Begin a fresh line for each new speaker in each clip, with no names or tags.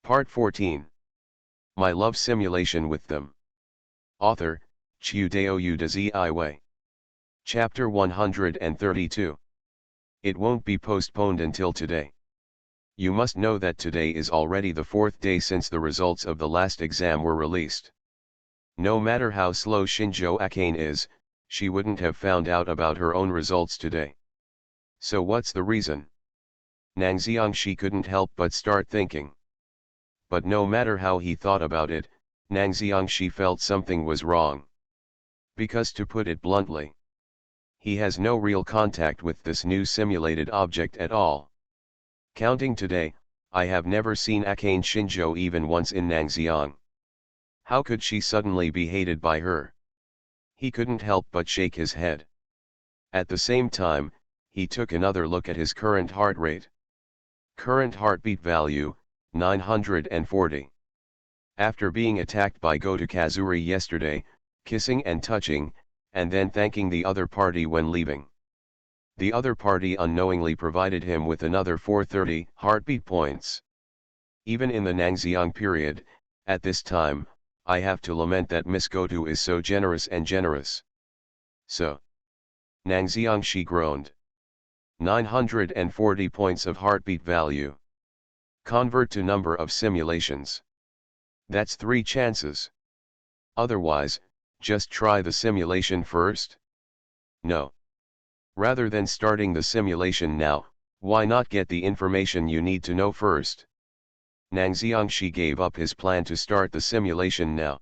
Part 14. My Love Simulation with Them. Author, Chiudeo Udaziiwe. Chapter 132. It won't be postponed until today. You must know that today is already the fourth day since the results of the last exam were released. No matter how slow Shinjo Akane is, she wouldn't have found out about her own results today. So what's the reason? Nang Xiangxi couldn't help but start thinking. But no matter how he thought about it, Nang Xiangxi felt something was wrong. Because to put it bluntly, he has no real contact with this new simulated object at all. Counting today, I have never seen Akane Shinjo even once in Nangxiang. How could she suddenly be hated by her? He couldn't help but shake his head. At the same time, he took another look at his current heart rate. Current heartbeat value, 940. After being attacked by Goto Kazuri yesterday, kissing and touching, and then thanking the other party when leaving. The other party unknowingly provided him with another 430 heartbeat points. Even in the Nangxiang period, at this time, I have to lament that Miss Goto is so generous and generous. So. Nangxiang, she groaned. 940 points of heartbeat value. Convert to number of simulations. That's 3 chances. Otherwise, just try the simulation first? No. Rather than starting the simulation now, why not get the information you need to know first? Nang Xiangxi gave up his plan to start the simulation now.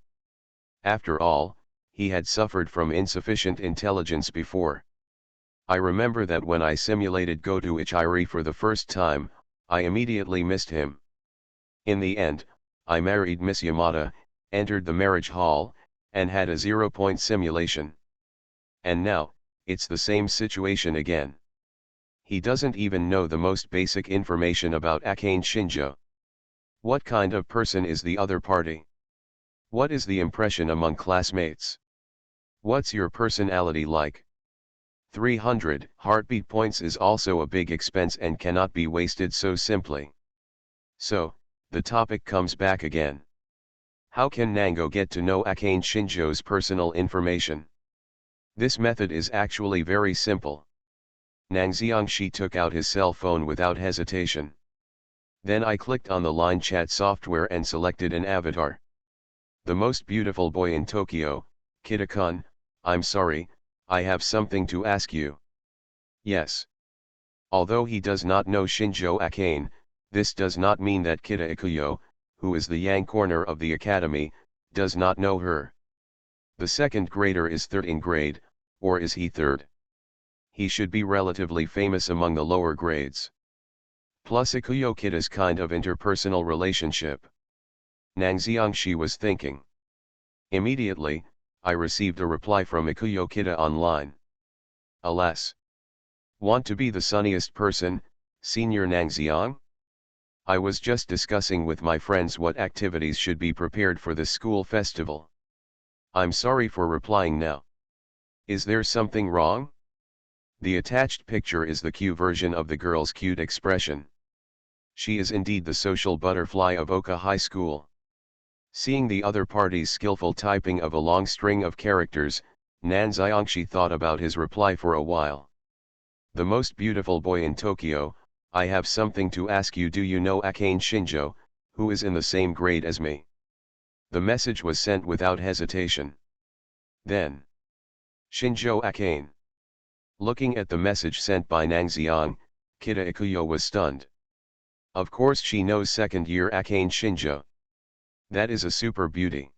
After all, he had suffered from insufficient intelligence before. I remember that when I simulated Goto Ichiri for the first time, I immediately missed him. In the end, I married Miss Yamada, entered the marriage hall, and had a 0-point simulation. And now, it's the same situation again. He doesn't even know the most basic information about Akane Shinjo. What kind of person is the other party? What is the impression among classmates? What's your personality like? 300 heartbeat points is also a big expense and cannot be wasted so simply. So, the topic comes back again. How can Nango get to know Akane Shinjo's personal information? This method is actually very simple. Nang Xiangxi took out his cell phone without hesitation. Then I clicked on the line chat software and selected an avatar. The most beautiful boy in Tokyo, Kita-kun, I'm sorry, I have something to ask you. Yes. Although he does not know Shinjo Akane, this does not mean that Kita Ikuyo, who is the yang corner of the academy, does not know her. The second grader is third in grade, or is he third? He should be relatively famous among the lower grades. Plus Ikuyo Kita's kind of interpersonal relationship. Nang Xiangxi was thinking. Immediately, I received a reply from Ikuyo Kita online. Alas. Want to be the sunniest person, Senior Nang Xiang? I was just discussing with my friends what activities should be prepared for the school festival. I'm sorry for replying now. Is there something wrong? The attached picture is the Q version of the girl's cute expression. She is indeed the social butterfly of Oka High School. Seeing the other party's skillful typing of a long string of characters, Nang Xiangxi thought about his reply for a while. The most beautiful boy in Tokyo, I have something to ask you. Do you know Akane Shinjo, who is in the same grade as me? The message was sent without hesitation. Then. Shinjo Akane. Looking at the message sent by Nang Xiang, Kita Ikuyo was stunned. Of course she knows second-year Akane Shinjo. That is a super beauty.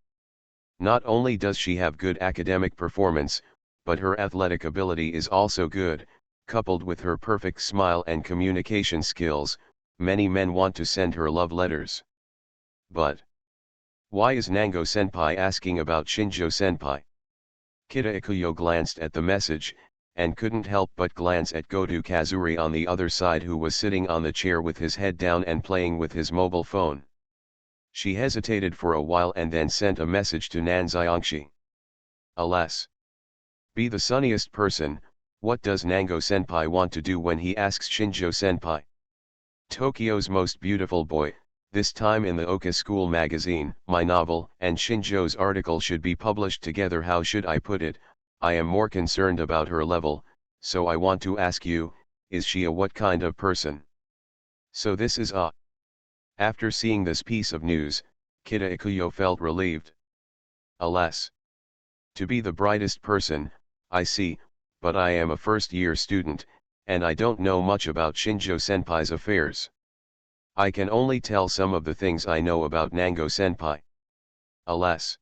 Not only does she have good academic performance, but her athletic ability is also good, coupled with her perfect smile and communication skills. Many men want to send her love letters. But why is Nango Senpai asking about Shinjo Senpai? Kita Ikuyo glanced at the message, and couldn't help but glance at Goto Kazuri on the other side, who was sitting on the chair with his head down and playing with his mobile phone. She hesitated for a while and then sent a message to Nang Xiangxi. Alas. Be the sunniest person, what does Nango Senpai want to do when he asks Shinjo Senpai? Tokyo's most beautiful boy, This time in the Oka School magazine. My novel and Shinjo's article should be published together. How should I put it? I am more concerned about her level, so I want to ask you, is she a what kind of person? So this is a. After seeing this piece of news, Kita Ikuyo felt relieved. Alas. To be the brightest person, I see, but I am a first-year student, and I don't know much about Shinjo-senpai's affairs. I can only tell some of the things I know about Nango-senpai. Alas.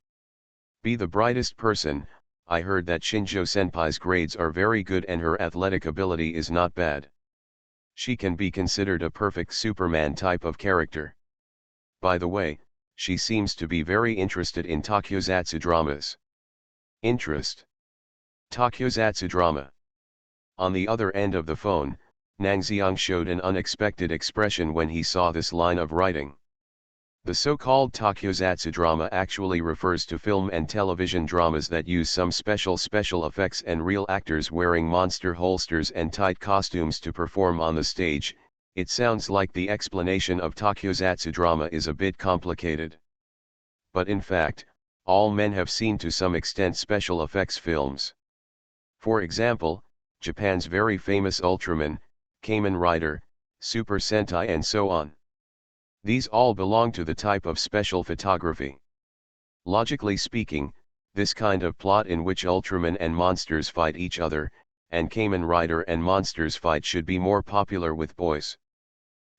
Be the brightest person, I heard that Shinjo-senpai's grades are very good and her athletic ability is not bad. She can be considered a perfect Superman type of character. By the way, she seems to be very interested in takyozatsu dramas. Interest. Takyozatsu drama. On the other end of the phone, Nangxiang showed an unexpected expression when he saw this line of writing. The so-called takyozatsu drama actually refers to film and television dramas that use some special effects and real actors wearing monster holsters and tight costumes to perform on the stage. It sounds like the explanation of takyozatsu drama is a bit complicated. But in fact, all men have seen to some extent special effects films. For example, Japan's very famous Ultraman, Kamen Rider, Super Sentai and so on. These all belong to the type of special photography. Logically speaking, this kind of plot in which Ultraman and monsters fight each other, and Kamen Rider and monsters fight should be more popular with boys.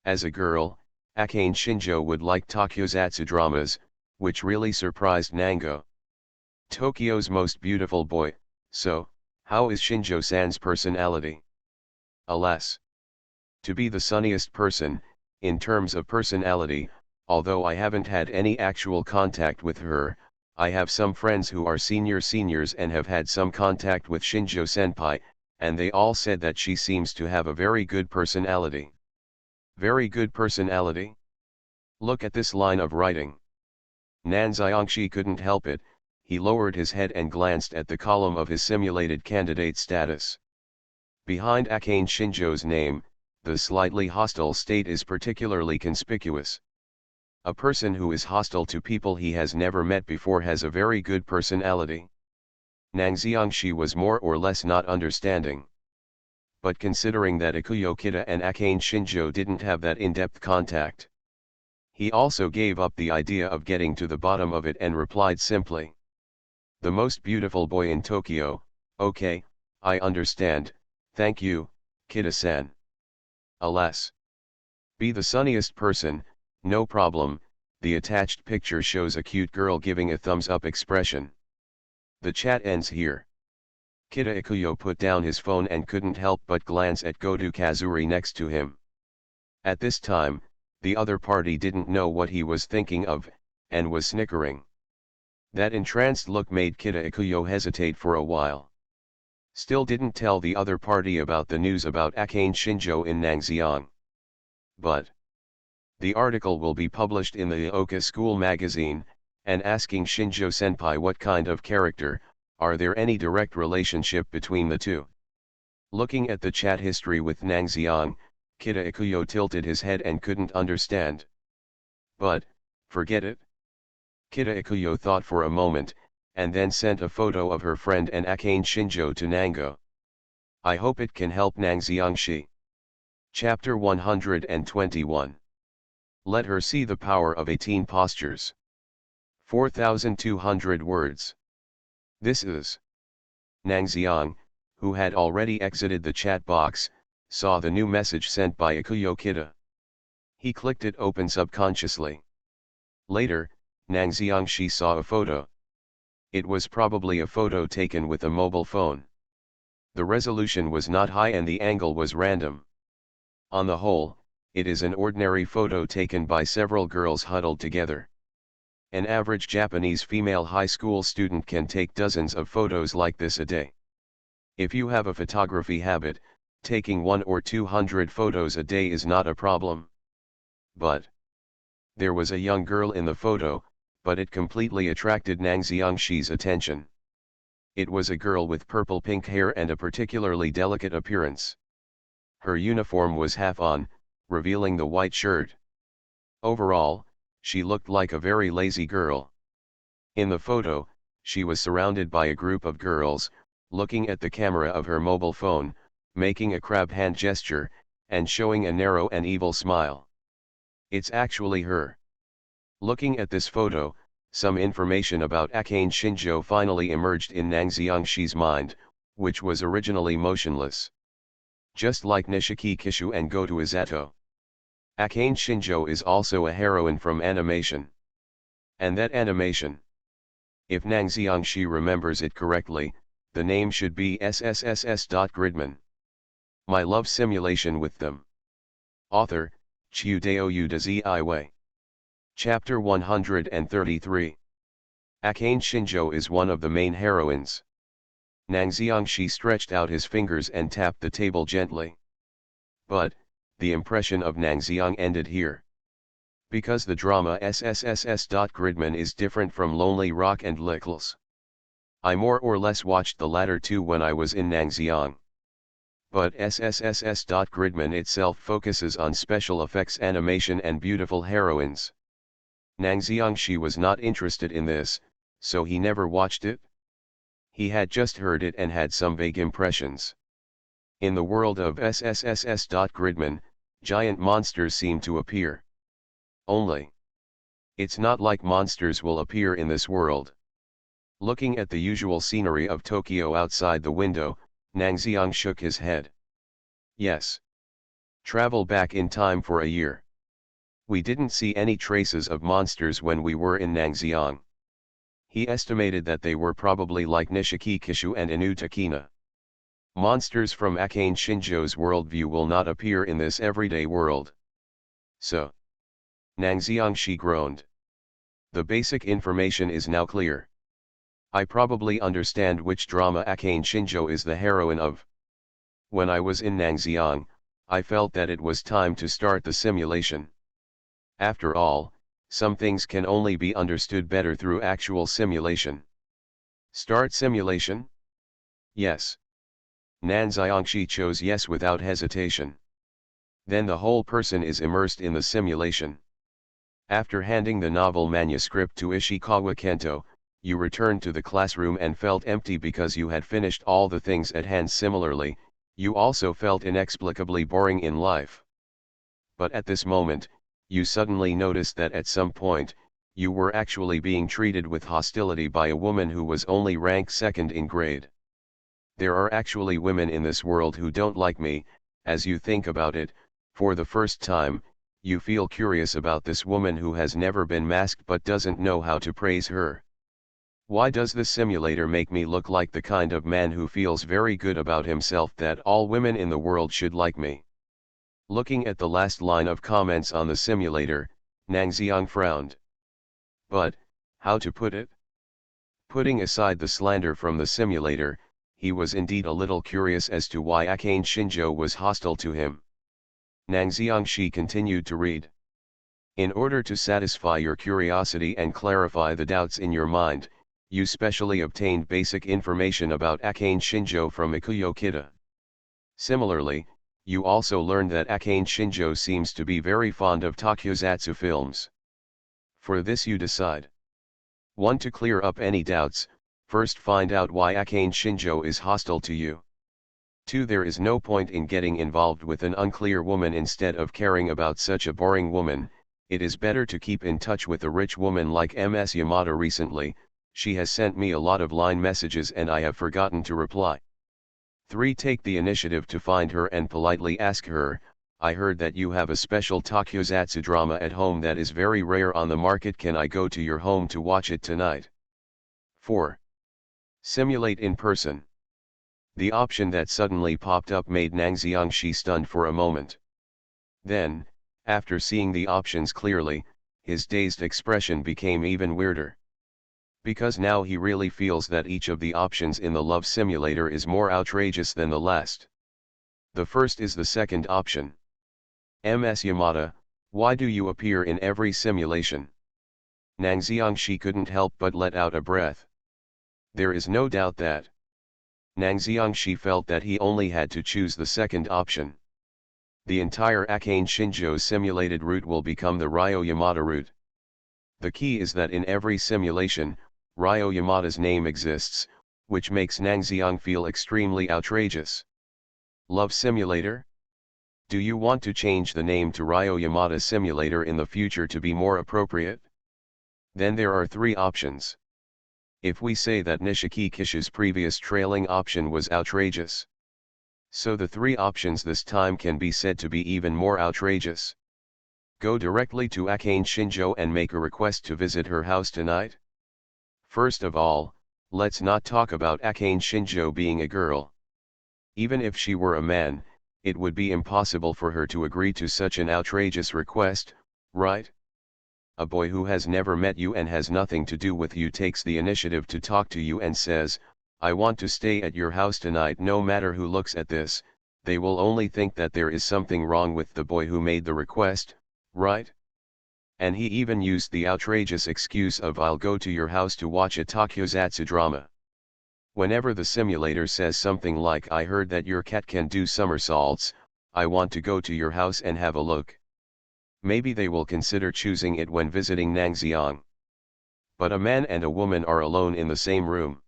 As a girl, Akane Shinjo would like takyozatsu dramas, which really surprised Nango. Tokyo's most beautiful boy, so, how is Shinjo-san's personality? Alas. To be the sunniest person, in terms of personality, although I haven't had any actual contact with her, I have some friends who are seniors and have had some contact with Shinjo-senpai, and they all said that she seems to have a very good personality. Very good personality? Look at this line of writing. Nanxiangshi couldn't help it, he lowered his head and glanced at the column of his simulated candidate status. Behind Akane Shinjo's name, the slightly hostile state is particularly conspicuous. A person who is hostile to people he has never met before has a very good personality. Nangxiangshi was more or less not understanding. But considering that Ikuyo Kita and Akane Shinjo didn't have that in-depth contact, he also gave up the idea of getting to the bottom of it and replied simply. The most beautiful boy in Tokyo, okay, I understand, thank you, Kita-san. Alas. Be the sunniest person, no problem, the attached picture shows a cute girl giving a thumbs up expression. The chat ends here. Kita Ikuyo put down his phone and couldn't help but glance at Goto Kazuri next to him. At this time, the other party didn't know what he was thinking of, and was snickering. That entranced look made Kita Ikuyo hesitate for a while. Still didn't tell the other party about the news about Akane Shinjo in Nangxiang. But the article will be published in the Oka School magazine, and asking Shinjo-senpai what kind of character, are there any direct relationship between the two? Looking at the chat history with Nangxiang, Kita Ikuyo tilted his head and couldn't understand. But, forget it. Kita Ikuyo thought for a moment, and then sent a photo of her friend and Akane Shinjo to Nango. I hope it can help Nangxiangshi. Chapter 121. Let her see the power of 18 postures. 4,200 words. This is. Nangxiang, who had already exited the chat box, saw the new message sent by Ikuyo Kita. He clicked it open subconsciously. Later, Nangxiangshi saw a photo. It was probably a photo taken with a mobile phone. The resolution was not high and the angle was random. On the whole, it is an ordinary photo taken by several girls huddled together. An average Japanese female high school student can take dozens of photos like this a day. If you have a photography habit, taking 100 or 200 photos a day is not a problem. But there was a young girl in the photo, but it completely attracted Nangxiangshi's attention. It was a girl with purple-pink hair and a particularly delicate appearance. Her uniform was half on, revealing the white shirt. Overall, She looked like a very lazy girl. In the photo, she was surrounded by a group of girls, looking at the camera of her mobile phone, making a crab hand gesture, and showing a narrow and evil smile. It's actually her. Looking at this photo, some information about Akane Shinjo finally emerged in Nang Xiangshi's mind, which was originally motionless. Just like Nishiki Kishu and Goto Izato. Akane Shinjo is also a heroine from animation. And that animation. If Nang Xiangshi remembers it correctly, the name should be SSSS. My love simulation with them. Author, Chiudeo Udazi Iway. Chapter 133. Akane Shinjo is one of the main heroines. Nang Xiangshi stretched out his fingers and tapped the table gently. But, the impression of Nang Xiang ended here. Because the drama SSSS. Is different from Lonely Rock and Lickles. I more or less watched the latter two when I was in Nang Xiang. But SSSS. Itself focuses on special effects, animation and beautiful heroines. Nang Xiangshi was not interested in this, so he never watched it. He had just heard it and had some vague impressions. In the world of SSSS. Giant monsters seem to appear. Only. It's not like monsters will appear in this world. Looking at the usual scenery of Tokyo outside the window, Nang Xiang shook his head. Yes. Travel back in time for a year. We didn't see any traces of monsters when we were in Nang Xiang. He estimated that they were probably like Nishiki Kishu and Inu Takina. Monsters from Akane Shinjo's worldview will not appear in this everyday world. So. Nang Xiangshi groaned. The basic information is now clear. I probably understand which drama Akane Shinjo is the heroine of. When I was in Nang Xiang, I felt that it was time to start the simulation. After all, some things can only be understood better through actual simulation. Start simulation? Yes. Nang Xiangshi chose yes without hesitation. Then the whole person is immersed in the simulation. After handing the novel manuscript to Ishikawa Kento, you returned to the classroom and felt empty because you had finished all the things at hand. Similarly, you also felt inexplicably boring in life. But at this moment, you suddenly noticed that at some point, you were actually being treated with hostility by a woman who was only ranked second in grade. There are actually women in this world who don't like me. As you think about it, for the first time, you feel curious about this woman who has never been masked but doesn't know how to praise her. Why does the simulator make me look like the kind of man who feels very good about himself that all women in the world should like me? Looking at the last line of comments on the simulator, Nang Xiang frowned. But, how to put it? Putting aside the slander from the simulator, he was indeed a little curious as to why Akane Shinjo was hostile to him. Nang Xiangshi continued to read. In order to satisfy your curiosity and clarify the doubts in your mind, you specially obtained basic information about Akane Shinjo from Ikuyo Kita. Similarly, you also learned that Akane Shinjo seems to be very fond of tokusatsu films. For this you decide. 1. To clear up any doubts, first find out why Akane Shinjo is hostile to you. 2. There is no point in getting involved with an unclear woman instead of caring about such a boring woman. It is better to keep in touch with a rich woman like Ms. Yamada. Recently, she has sent me a lot of line messages and I have forgotten to reply. 3. Take the initiative to find her and politely ask her, I heard that you have a special tokusatsu drama at home that is very rare on the market. Can I go to your home to watch it tonight? 4. Simulate in person. The option that suddenly popped up made Nang Xiangshi stunned for a moment. Then, after seeing the options clearly, his dazed expression became even weirder. Because now he really feels that each of the options in the love simulator is more outrageous than the last. The first is the second option. Ms. Yamada, why do you appear in every simulation? Nang Xiangshi couldn't help but let out a breath. There is no doubt that. Nang Xiangshi felt that he only had to choose the second option. The entire Akane Shinjo simulated route will become the Ryo Yamada route. The key is that in every simulation, Ryo Yamada's name exists, which makes Nangxiang feel extremely outrageous. Love Simulator? Do you want to change the name to Ryo Yamada Simulator in the future to be more appropriate? Then there are three options. If we say that Nishiki Kishi's previous trailing option was outrageous, so the three options this time can be said to be even more outrageous. Go directly to Akane Shinjo and make a request to visit her house tonight. First of all, let's not talk about Akane Shinjo being a girl. Even if she were a man, it would be impossible for her to agree to such an outrageous request, right? A boy who has never met you and has nothing to do with you takes the initiative to talk to you and says, "I want to stay at your house tonight." No matter who looks at this, they will only think that there is something wrong with the boy who made the request, right? And he even used the outrageous excuse of "I'll go to your house to watch a takyozatsu drama." Whenever the simulator says something like "I heard that your cat can do somersaults, I want to go to your house and have a look," maybe they will consider choosing it when visiting Nangxiang. But a man and a woman are alone in the same room,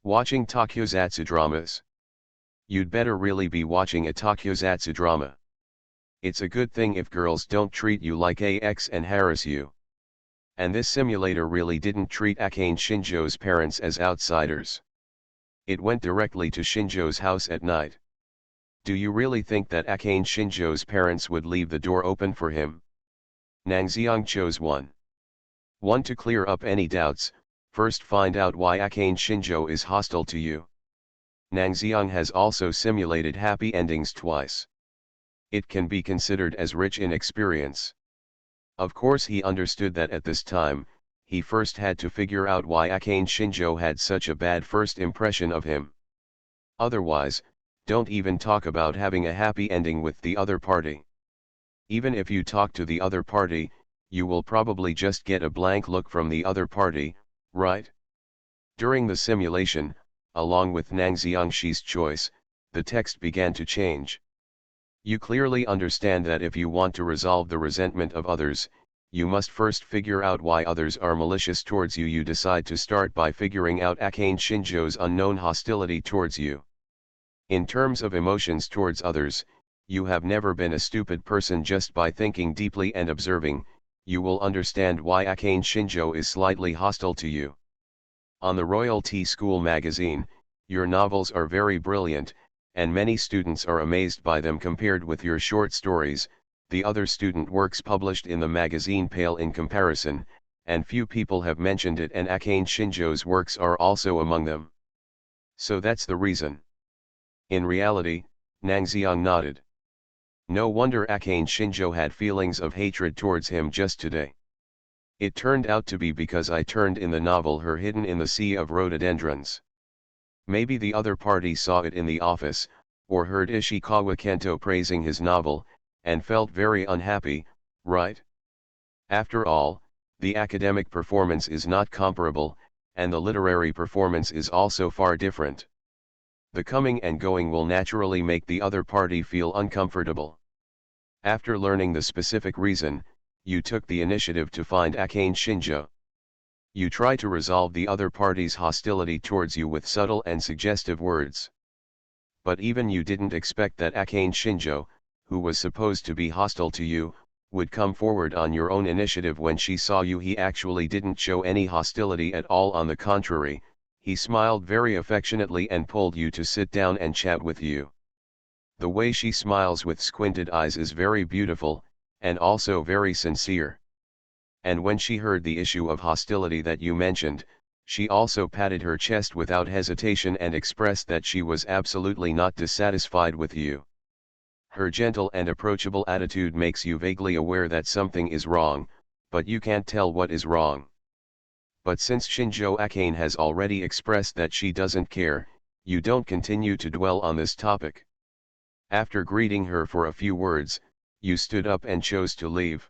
watching takyozatsu dramas. You'd better really be watching a takyozatsu drama. It's a good thing if girls don't treat you like AX and harass you. And this simulator really didn't treat Akane Shinjo's parents as outsiders. It went directly to Shinjo's house at night. Do you really think that Akane Shinjo's parents would leave the door open for him? Nangxiang chose 1. To clear up any doubts, first find out why Akane Shinjo is hostile to you. Nangxiang has also simulated happy endings twice. It can be considered as rich in experience. Of course he understood that at this time, he first had to figure out why Akane Shinjo had such a bad first impression of him. Otherwise, don't even talk about having a happy ending with the other party. Even if you talk to the other party, you will probably just get a blank look from the other party, right? During the simulation, along with Nangxiang's choice, the text began to change. You clearly understand that if you want to resolve the resentment of others, you must first figure out why others are malicious towards you. You decide to start by figuring out Akane Shinjo's unknown hostility towards you. In terms of emotions towards others, you have never been a stupid person. Just by thinking deeply and observing, you will understand why Akane Shinjo is slightly hostile to you. On the Royalty School magazine, your novels are very brilliant, and many students are amazed by them. Compared with your short stories, the other student works published in the magazine pale in comparison, and few people have mentioned it, and Akane Shinjo's works are also among them. So that's the reason. In reality, Nangxiang nodded. No wonder Akane Shinjo had feelings of hatred towards him just today. It turned out to be because I turned in the novel her hidden in the sea of rhododendrons. Maybe the other party saw it in the office, or heard Ishikawa Kento praising his novel, and felt very unhappy, right? After all, the academic performance is not comparable, and the literary performance is also far different. The coming and going will naturally make the other party feel uncomfortable. After learning the specific reason, you took the initiative to find Akane Shinjo. You try to resolve the other party's hostility towards you with subtle and suggestive words. But even you didn't expect that Akane Shinjo, who was supposed to be hostile to you, would come forward on your own initiative. When she saw you, he actually didn't show any hostility at all. On the contrary, he smiled very affectionately and pulled you to sit down and chat with you. The way she smiles with squinted eyes is very beautiful, and also very sincere. And when she heard the issue of hostility that you mentioned, she also patted her chest without hesitation and expressed that she was absolutely not dissatisfied with you. Her gentle and approachable attitude makes you vaguely aware that something is wrong, but you can't tell what is wrong. But since Shinjo Akane has already expressed that she doesn't care, you don't continue to dwell on this topic. After greeting her for a few words, you stood up and chose to leave.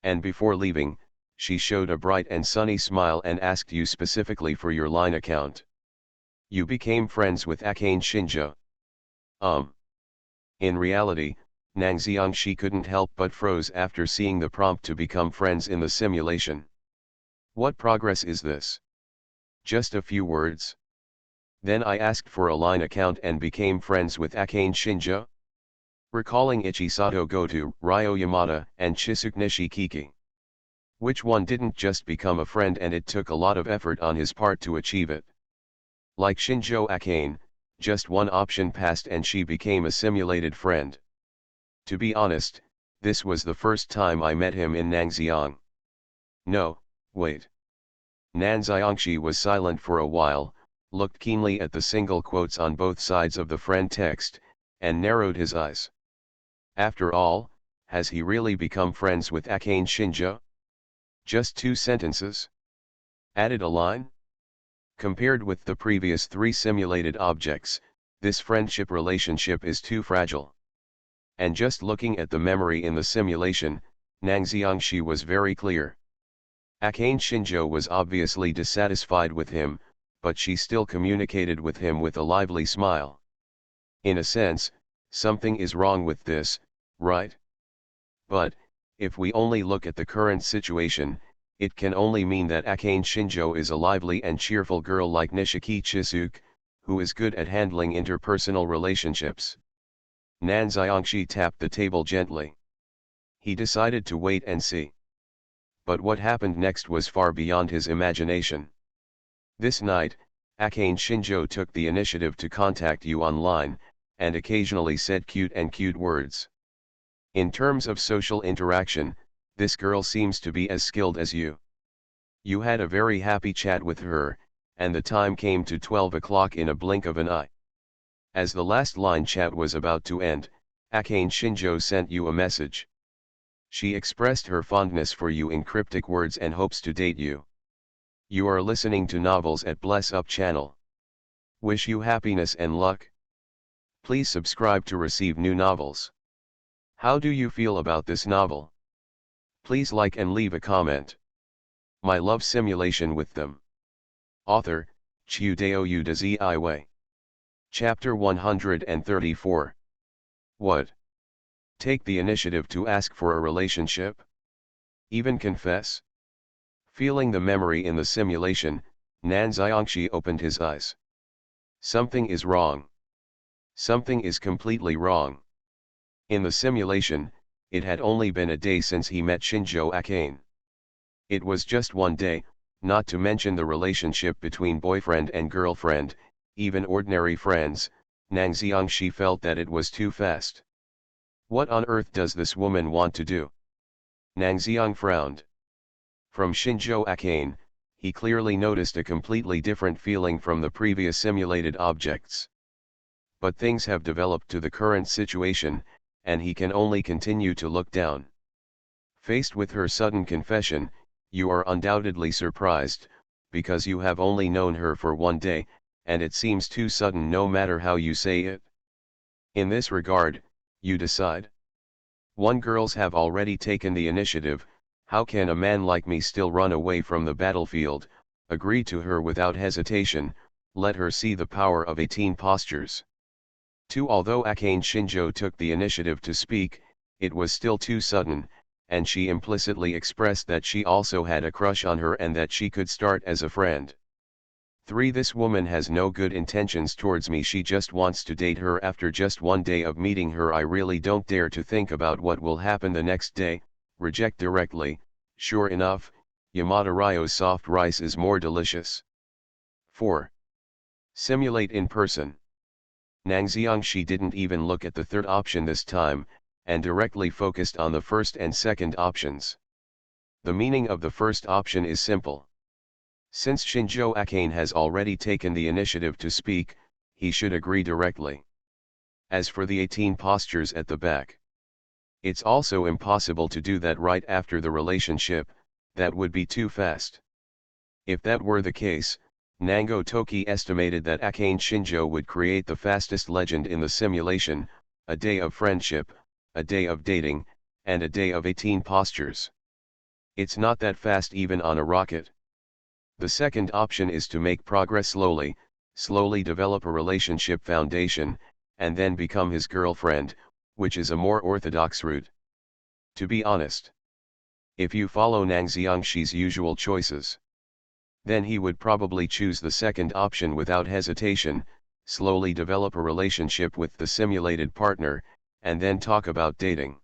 And before leaving, she showed a bright and sunny smile and asked you specifically for your line account. You became friends with Akane Shinjo. In reality, Nangxiang she couldn't help but froze after seeing the prompt to become friends in the simulation. What progress is this? Just a few words? Then I asked for a line account and became friends with Akane Shinjo? Recalling Ichisato Goto, Ryo Yamada, and Chisuke Nishikiki. Which one didn't just become a friend and it took a lot of effort on his part to achieve it? Like Shinjo Akane, just one option passed and she became a simulated friend. To be honest, this was the first time I met him in Nangxiang. No, wait. Nanxiangshi was silent for a while, looked keenly at the single quotes on both sides of the friend text, and narrowed his eyes. After all, has he really become friends with Akane Shinjo? Just 2 sentences? Added a line? Compared with the previous 3 simulated objects, this friendship relationship is too fragile. And just looking at the memory in the simulation, Nangxiangshi was very clear. Akane Shinjo was obviously dissatisfied with him, but she still communicated with him with a lively smile. In a sense, something is wrong with this, right? But, if we only look at the current situation, it can only mean that Akane Shinjo is a lively and cheerful girl like Nishiki Chisuke, who is good at handling interpersonal relationships. Nanxiangshi tapped the table gently. He decided to wait and see. But what happened next was far beyond his imagination. This night, Akane Shinjo took the initiative to contact you online, and occasionally said cute words. In terms of social interaction, this girl seems to be as skilled as you. You had a very happy chat with her, and the time came to 12 o'clock in a blink of an eye. As the last line chat was about to end, Akane Shinjo sent you a message. She expressed her fondness for you in cryptic words and hopes to date you. You are listening to Novels at Bless Up channel. Wish you happiness and luck. Please subscribe to receive new novels. How do you feel about this novel? Please like and leave a comment. My love simulation with them. Author, Chiudeo Udazi Iway. Chapter 134. What? Take the initiative to ask for a relationship? Even confess? Feeling the memory in the simulation, Nanxiangshi opened his eyes. Something is wrong. Something is completely wrong. In the simulation, it had only been a day since he met Shinjo Akane. It was just one day, not to mention the relationship between boyfriend and girlfriend, even ordinary friends. Nangxiangshi felt that it was too fast. What on earth does this woman want to do? Nangxiang frowned. From Shinjo Akane, he clearly noticed a completely different feeling from the previous simulated objects. But things have developed to the current situation, and he can only continue to look down. Faced with her sudden confession, you are undoubtedly surprised, because you have only known her for one day, and it seems too sudden no matter how you say it. In this regard, you decide. One girls have already taken the initiative, how can a man like me still run away from the battlefield? Agree to her without hesitation, let her see the power of 18 postures. 2. Although Akane Shinjo took the initiative to speak, it was still too sudden, and she implicitly expressed that she also had a crush on her and that she could start as a friend. 3. This woman has no good intentions towards me, she just wants to date her. After just one day of meeting her I really don't dare to think about what will happen the next day. Reject directly. Sure enough, Yamada Ryo's soft rice is more delicious. 4. Simulate in person. Nangxiangshi didn't even look at the third option this time, and directly focused on the first and second options. The meaning of the first option is simple. Since Shinjo Akane has already taken the initiative to speak, he should agree directly. As for the 18 postures at the back, it's also impossible to do that right after the relationship, that would be too fast. If that were the case, Nango Toki estimated that Akane Shinjo would create the fastest legend in the simulation, a day of friendship, a day of dating, and a day of 18 postures. It's not that fast even on a rocket. The second option is to make progress slowly develop a relationship foundation, and then become his girlfriend, which is a more orthodox route. To be honest, if you follow Nangxiangshi's usual choices, Then he would probably choose the second option without hesitation, slowly develop a relationship with the simulated partner, and then talk about dating.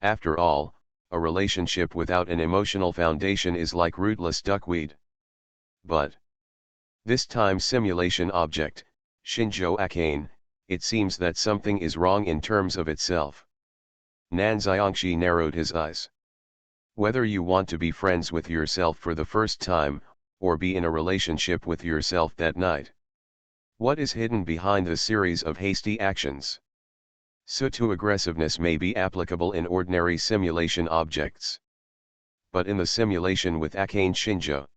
After all, a relationship without an emotional foundation is like rootless duckweed. But this time simulation object, Shinjo Akane, it seems that something is wrong in terms of itself. Nan Xiangxi narrowed his eyes. Whether you want to be friends with yourself for the first time, or be in a relationship with yourself that night. What is hidden behind the series of hasty actions? So aggressiveness may be applicable in ordinary simulation objects. But in the simulation with Akane Shinjo,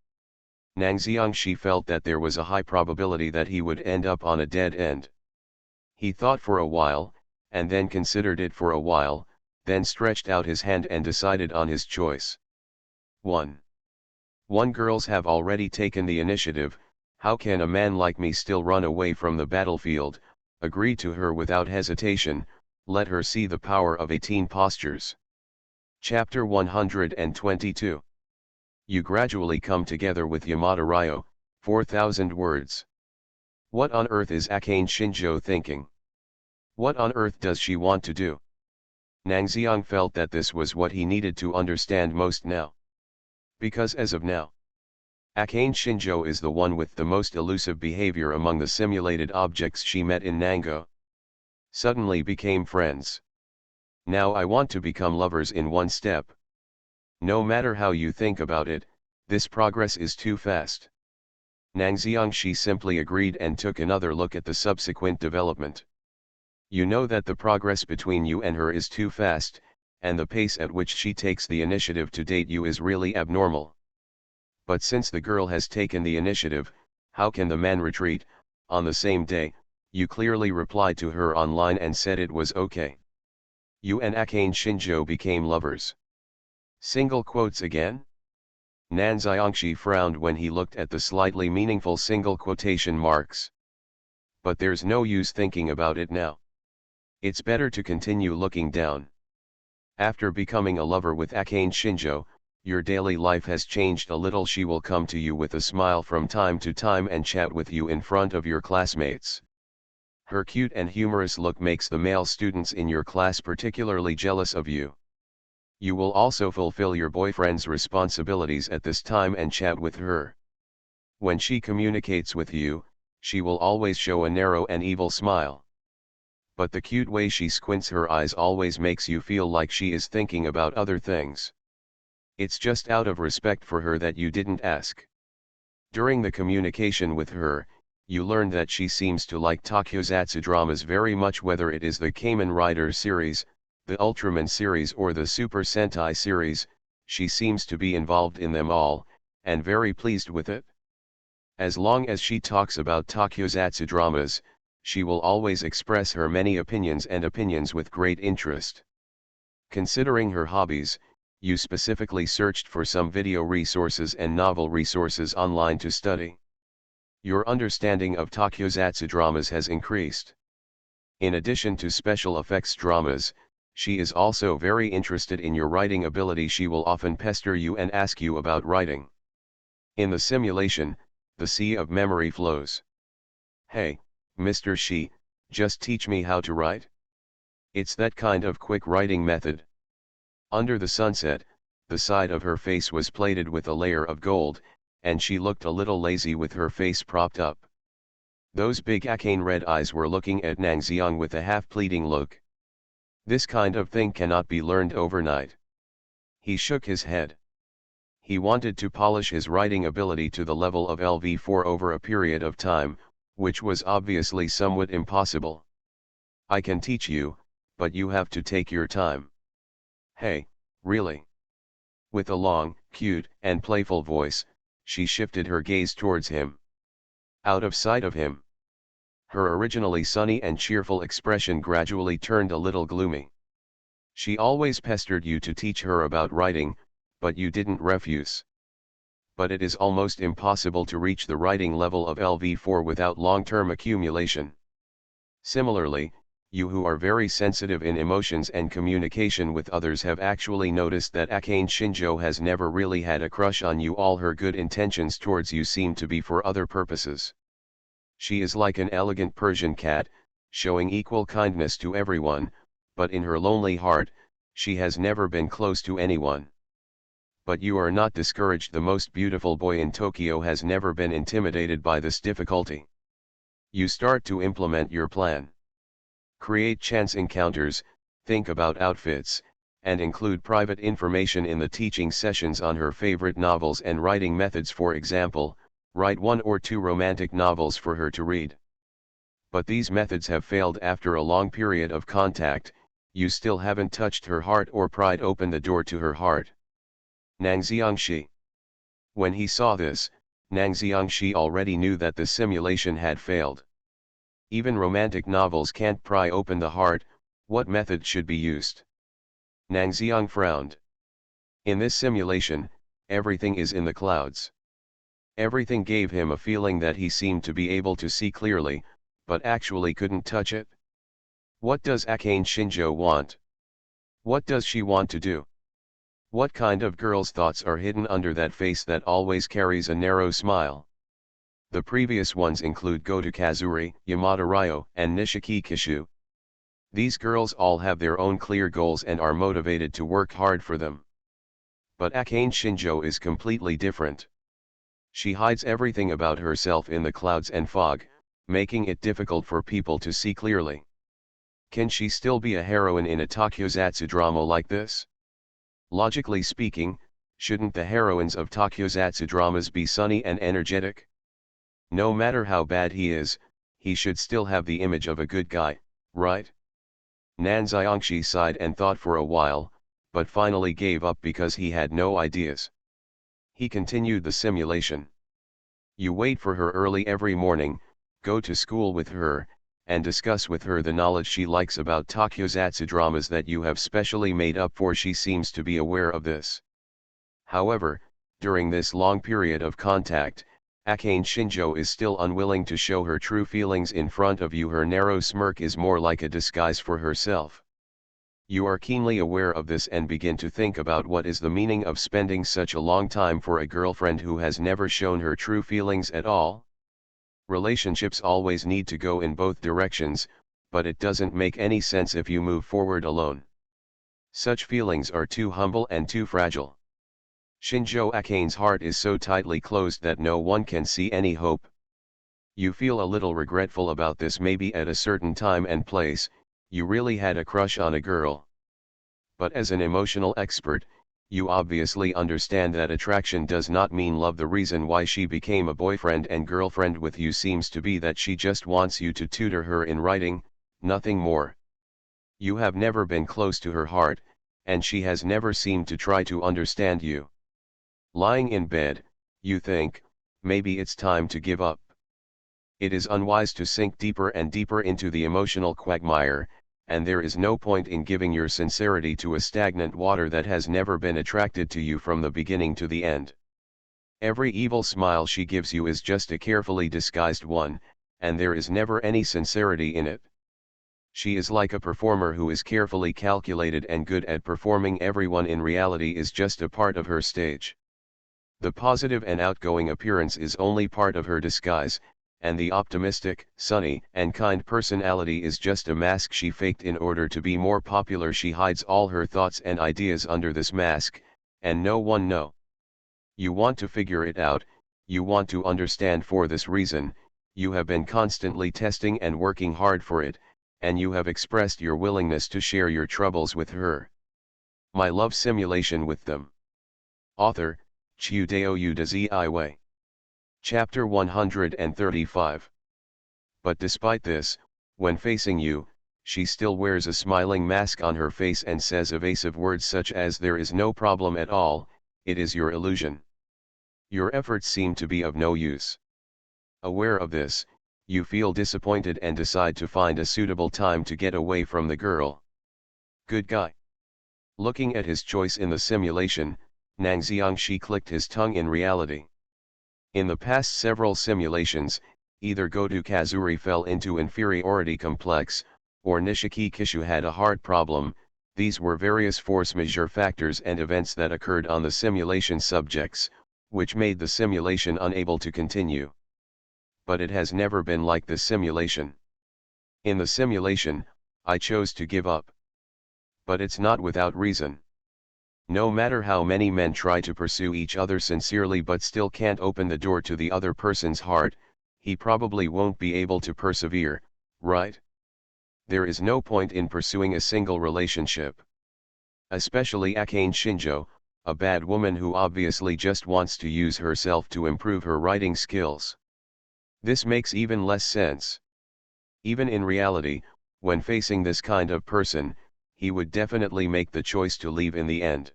Nang Xiangxi felt that there was a high probability that he would end up on a dead end. He thought for a while, and then considered it for a while, then stretched out his hand and decided on his choice. 1. Girls have already taken the initiative. How can a man like me still run away from the battlefield? Agree to her without hesitation, let her see the power of 18 postures. Chapter 122. You gradually come together with Yamada Ryo, 4,000 words. What on earth is Akane Shinjo thinking? What on earth does she want to do? Nang Xiang felt that this was what he needed to understand most now. Because as of now, Akane Shinjo is the one with the most elusive behavior among the simulated objects she met in Nango. Suddenly became friends. Now I want to become lovers in one step. No matter how you think about it, this progress is too fast. Nang Xiangxi simply agreed and took another look at the subsequent development. You know that the progress between you and her is too fast, and the pace at which she takes the initiative to date you is really abnormal. But since the girl has taken the initiative, how can the man retreat? On the same day, you clearly replied to her online and said it was okay. You and Akane Shinjo became lovers. Single quotes again? Nan Xiangxi frowned when he looked at the slightly meaningful single quotation marks. But there's no use thinking about it now. It's better to continue looking down. After becoming a lover with Akane Shinjo, your daily life has changed a little. She will come to you with a smile from time to time and chat with you in front of your classmates. Her cute and humorous look makes the male students in your class particularly jealous of you. You will also fulfill your boyfriend's responsibilities at this time and chat with her. When she communicates with you, she will always show a narrow and evil smile. But the cute way she squints her eyes always makes you feel like she is thinking about other things. It's just out of respect for her that you didn't ask. During the communication with her, you learn that she seems to like tokusatsu dramas very much, whether it is the Kamen Rider series, the Ultraman series or the Super Sentai series. She seems to be involved in them all, and very pleased with it. As long as she talks about tokusatsu dramas, she will always express her many opinions with great interest. Considering her hobbies, you specifically searched for some video resources and novel resources online to study. Your understanding of tokusatsu dramas has increased. In addition to special effects dramas, she is also very interested in your writing ability. She will often pester you and ask you about writing. In the simulation, the sea of memory flows. Hey, Mr. Shi, just teach me how to write. It's that kind of quick writing method. Under the sunset, the side of her face was plated with a layer of gold, and she looked a little lazy with her face propped up. Those big Akane red eyes were looking at Nang Xiang with a half-pleading look. This kind of thing cannot be learned overnight. He shook his head. He wanted to polish his writing ability to the level of LV4 over a period of time, which was obviously somewhat impossible. I can teach you, but you have to take your time. Hey, really? With a long, cute, and playful voice, she shifted her gaze towards him. Out of sight of him. Her originally sunny and cheerful expression gradually turned a little gloomy. She always pestered you to teach her about writing, but you didn't refuse. But it is almost impossible to reach the writing level of LV4 without long-term accumulation. Similarly, You who are very sensitive in emotions and communication with others have actually noticed that Akane Shinjo has never really had a crush on you. All her good intentions towards you seem to be for other purposes. She is like an elegant Persian cat, showing equal kindness to everyone, but in her lonely heart, she has never been close to anyone. But you are not discouraged. The most beautiful boy in Tokyo has never been intimidated by this difficulty. You start to implement your plan. Create chance encounters, think about outfits, and include private information in the teaching sessions on her favorite novels and writing methods. For example, write 1 or 2 romantic novels for her to read. But these methods have failed after a long period of contact. You still haven't touched her heart or pried open the door to her heart. Nang Xiangxi. When he saw this, Nang Xiangxi already knew that the simulation had failed. Even romantic novels can't pry open the heart. What method should be used? Nang Xiang frowned. In this simulation, everything is in the clouds. Everything gave him a feeling that he seemed to be able to see clearly, but actually couldn't touch it. What does Akane Shinjo want? What does she want to do? What kind of girl's thoughts are hidden under that face that always carries a narrow smile? The previous ones include Goto Kazuri, Yamada Ryo, and Nishiki Kishu. These girls all have their own clear goals and are motivated to work hard for them. But Akane Shinjo is completely different. She hides everything about herself in the clouds and fog, making it difficult for people to see clearly. Can she still be a heroine in a takyozatsu drama like this? Logically speaking, shouldn't the heroines of takyozatsu dramas be sunny and energetic? No matter how bad he is, he should still have the image of a good guy, right? Nan Xiangxi sighed and thought for a while, but finally gave up because he had no ideas. He continued the simulation. You wait for her early every morning, go to school with her, and discuss with her the knowledge she likes about takyozatsu dramas that you have specially made up for. She seems to be aware of this. However, during this long period of contact, Akane Shinjo is still unwilling to show her true feelings in front of you. Her narrow smirk is more like a disguise for herself. You are keenly aware of this and begin to think about what is the meaning of spending such a long time for a girlfriend who has never shown her true feelings at all. Relationships always need to go in both directions, but it doesn't make any sense if you move forward alone. Such feelings are too humble and too fragile. Shinjo Akane's heart is so tightly closed that no one can see any hope. You feel a little regretful about this. Maybe at a certain time and place, you really had a crush on a girl. But as an emotional expert, you obviously understand that attraction does not mean love. The reason why she became a boyfriend and girlfriend with you seems to be that she just wants you to tutor her in writing, nothing more. You have never been close to her heart, and she has never seemed to try to understand you. Lying in bed, you think, maybe it's time to give up. It is unwise to sink deeper and deeper into the emotional quagmire, and there is no point in giving your sincerity to a stagnant water that has never been attracted to you from the beginning to the end. Every evil smile she gives you is just a carefully disguised one, and there is never any sincerity in it. She is like a performer who is carefully calculated and good at performing. Everyone in reality is just a part of her stage. The positive and outgoing appearance is only part of her disguise, and the optimistic, sunny, and kind personality is just a mask she faked in order to be more popular. She hides all her thoughts and ideas under this mask, and no one knows. You want to figure it out, you want to understand. For this reason, you have been constantly testing and working hard for it, and you have expressed your willingness to share your troubles with her. My love simulation with them. Author, Chiudeo Udazi. Chapter 135. But despite this, when facing you, she still wears a smiling mask on her face and says evasive words such as "there is no problem at all, it is your illusion. Your efforts seem to be of no use." Aware of this, you feel disappointed and decide to find a suitable time to get away from the girl. Good guy. Looking at his choice in the simulation, Nang Xiangxi clicked his tongue. In reality, in the past several simulations, either Goto Kazuri fell into inferiority complex, or Nishiki Kishu had a heart problem. These were various force majeure factors and events that occurred on the simulation subjects, which made the simulation unable to continue. But it has never been like this simulation. In the simulation, I chose to give up. But it's not without reason. No matter how many men try to pursue each other sincerely but still can't open the door to the other person's heart, he probably won't be able to persevere, right? There is no point in pursuing a single relationship. Especially Akane Shinjo, a bad woman who obviously just wants to use herself to improve her writing skills. This makes even less sense. Even in reality, when facing this kind of person, he would definitely make the choice to leave in the end.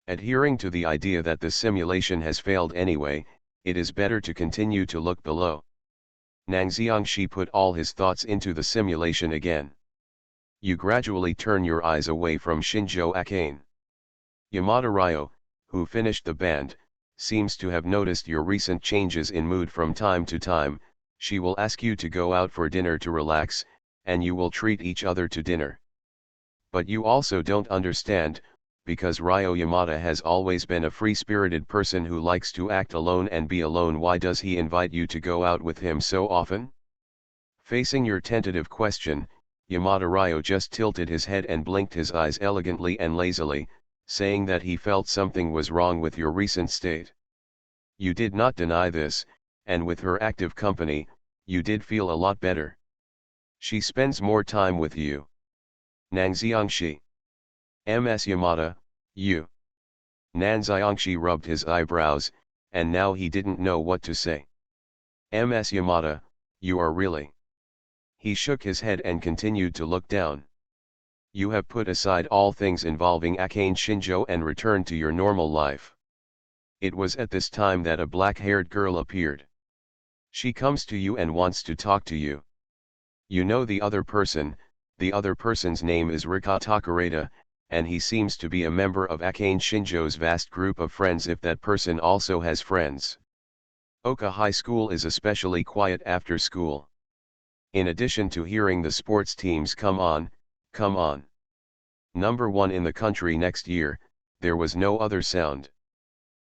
Adhering to the idea that the simulation has failed anyway, it is better to continue to look below. Nang Xiangxi put all his thoughts into the simulation again. You gradually turn your eyes away from Shinjo Akane. Yamada Ryo, who finished the band, seems to have noticed your recent changes in mood from time to time. She will ask you to go out for dinner to relax, and you will treat each other to dinner. But you also don't understand, because Ryo Yamada has always been a free-spirited person who likes to act alone and be alone. Why does he invite you to go out with him so often? Facing your tentative question, Yamada Ryo just tilted his head and blinked his eyes elegantly and lazily, saying that he felt something was wrong with your recent state. You did not deny this, and with her active company, you did feel a lot better. She spends more time with you. Nang Xiangxi. Ms. Yamada, you. Nan Xiangxi rubbed his eyebrows, and now he didn't know what to say. Ms. Yamada, you are really. He shook his head and continued to look down. You have put aside all things involving Akane Shinjo and returned to your normal life. It was at this time that a black-haired girl appeared. She comes to you and wants to talk to you. You know the other person's name is Rika Takarada, and he seems to be a member of Akane Shinjo's vast group of friends if that person also has friends. Oka High School is especially quiet after school. In addition to hearing the sports teams come on, number 1 in the country next year, there was no other sound.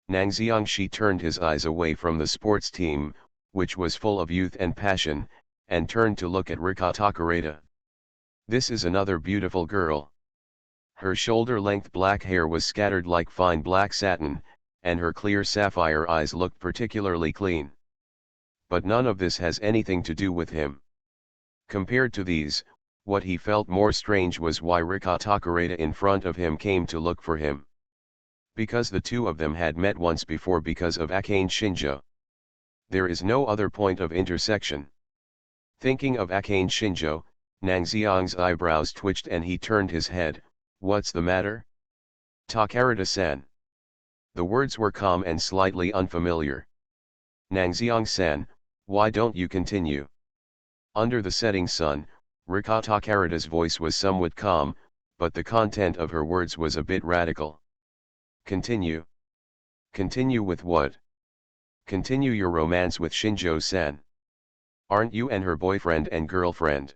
Nang Xiangxi turned his eyes away from the sports team, which was full of youth and passion, and turned to look at Rika Takarada. This is another beautiful girl. Her shoulder-length black hair was scattered like fine black satin, and her clear sapphire eyes looked particularly clean. But none of this has anything to do with him. Compared to these, what he felt more strange was why Rika Takarada in front of him came to look for him. Because the two of them had met once before because of Akane Shinjo. There is no other point of intersection. Thinking of Akane Shinjo, Nang Xiang's eyebrows twitched and he turned his head. What's the matter? Takarada-san. The words were calm and slightly unfamiliar. Nang Xiang-san, why don't you continue? Under the setting sun, Rika Takarada's voice was somewhat calm, but the content of her words was a bit radical. Continue. Continue with what? Continue your romance with Shinjo-san. Aren't you and her boyfriend and girlfriend?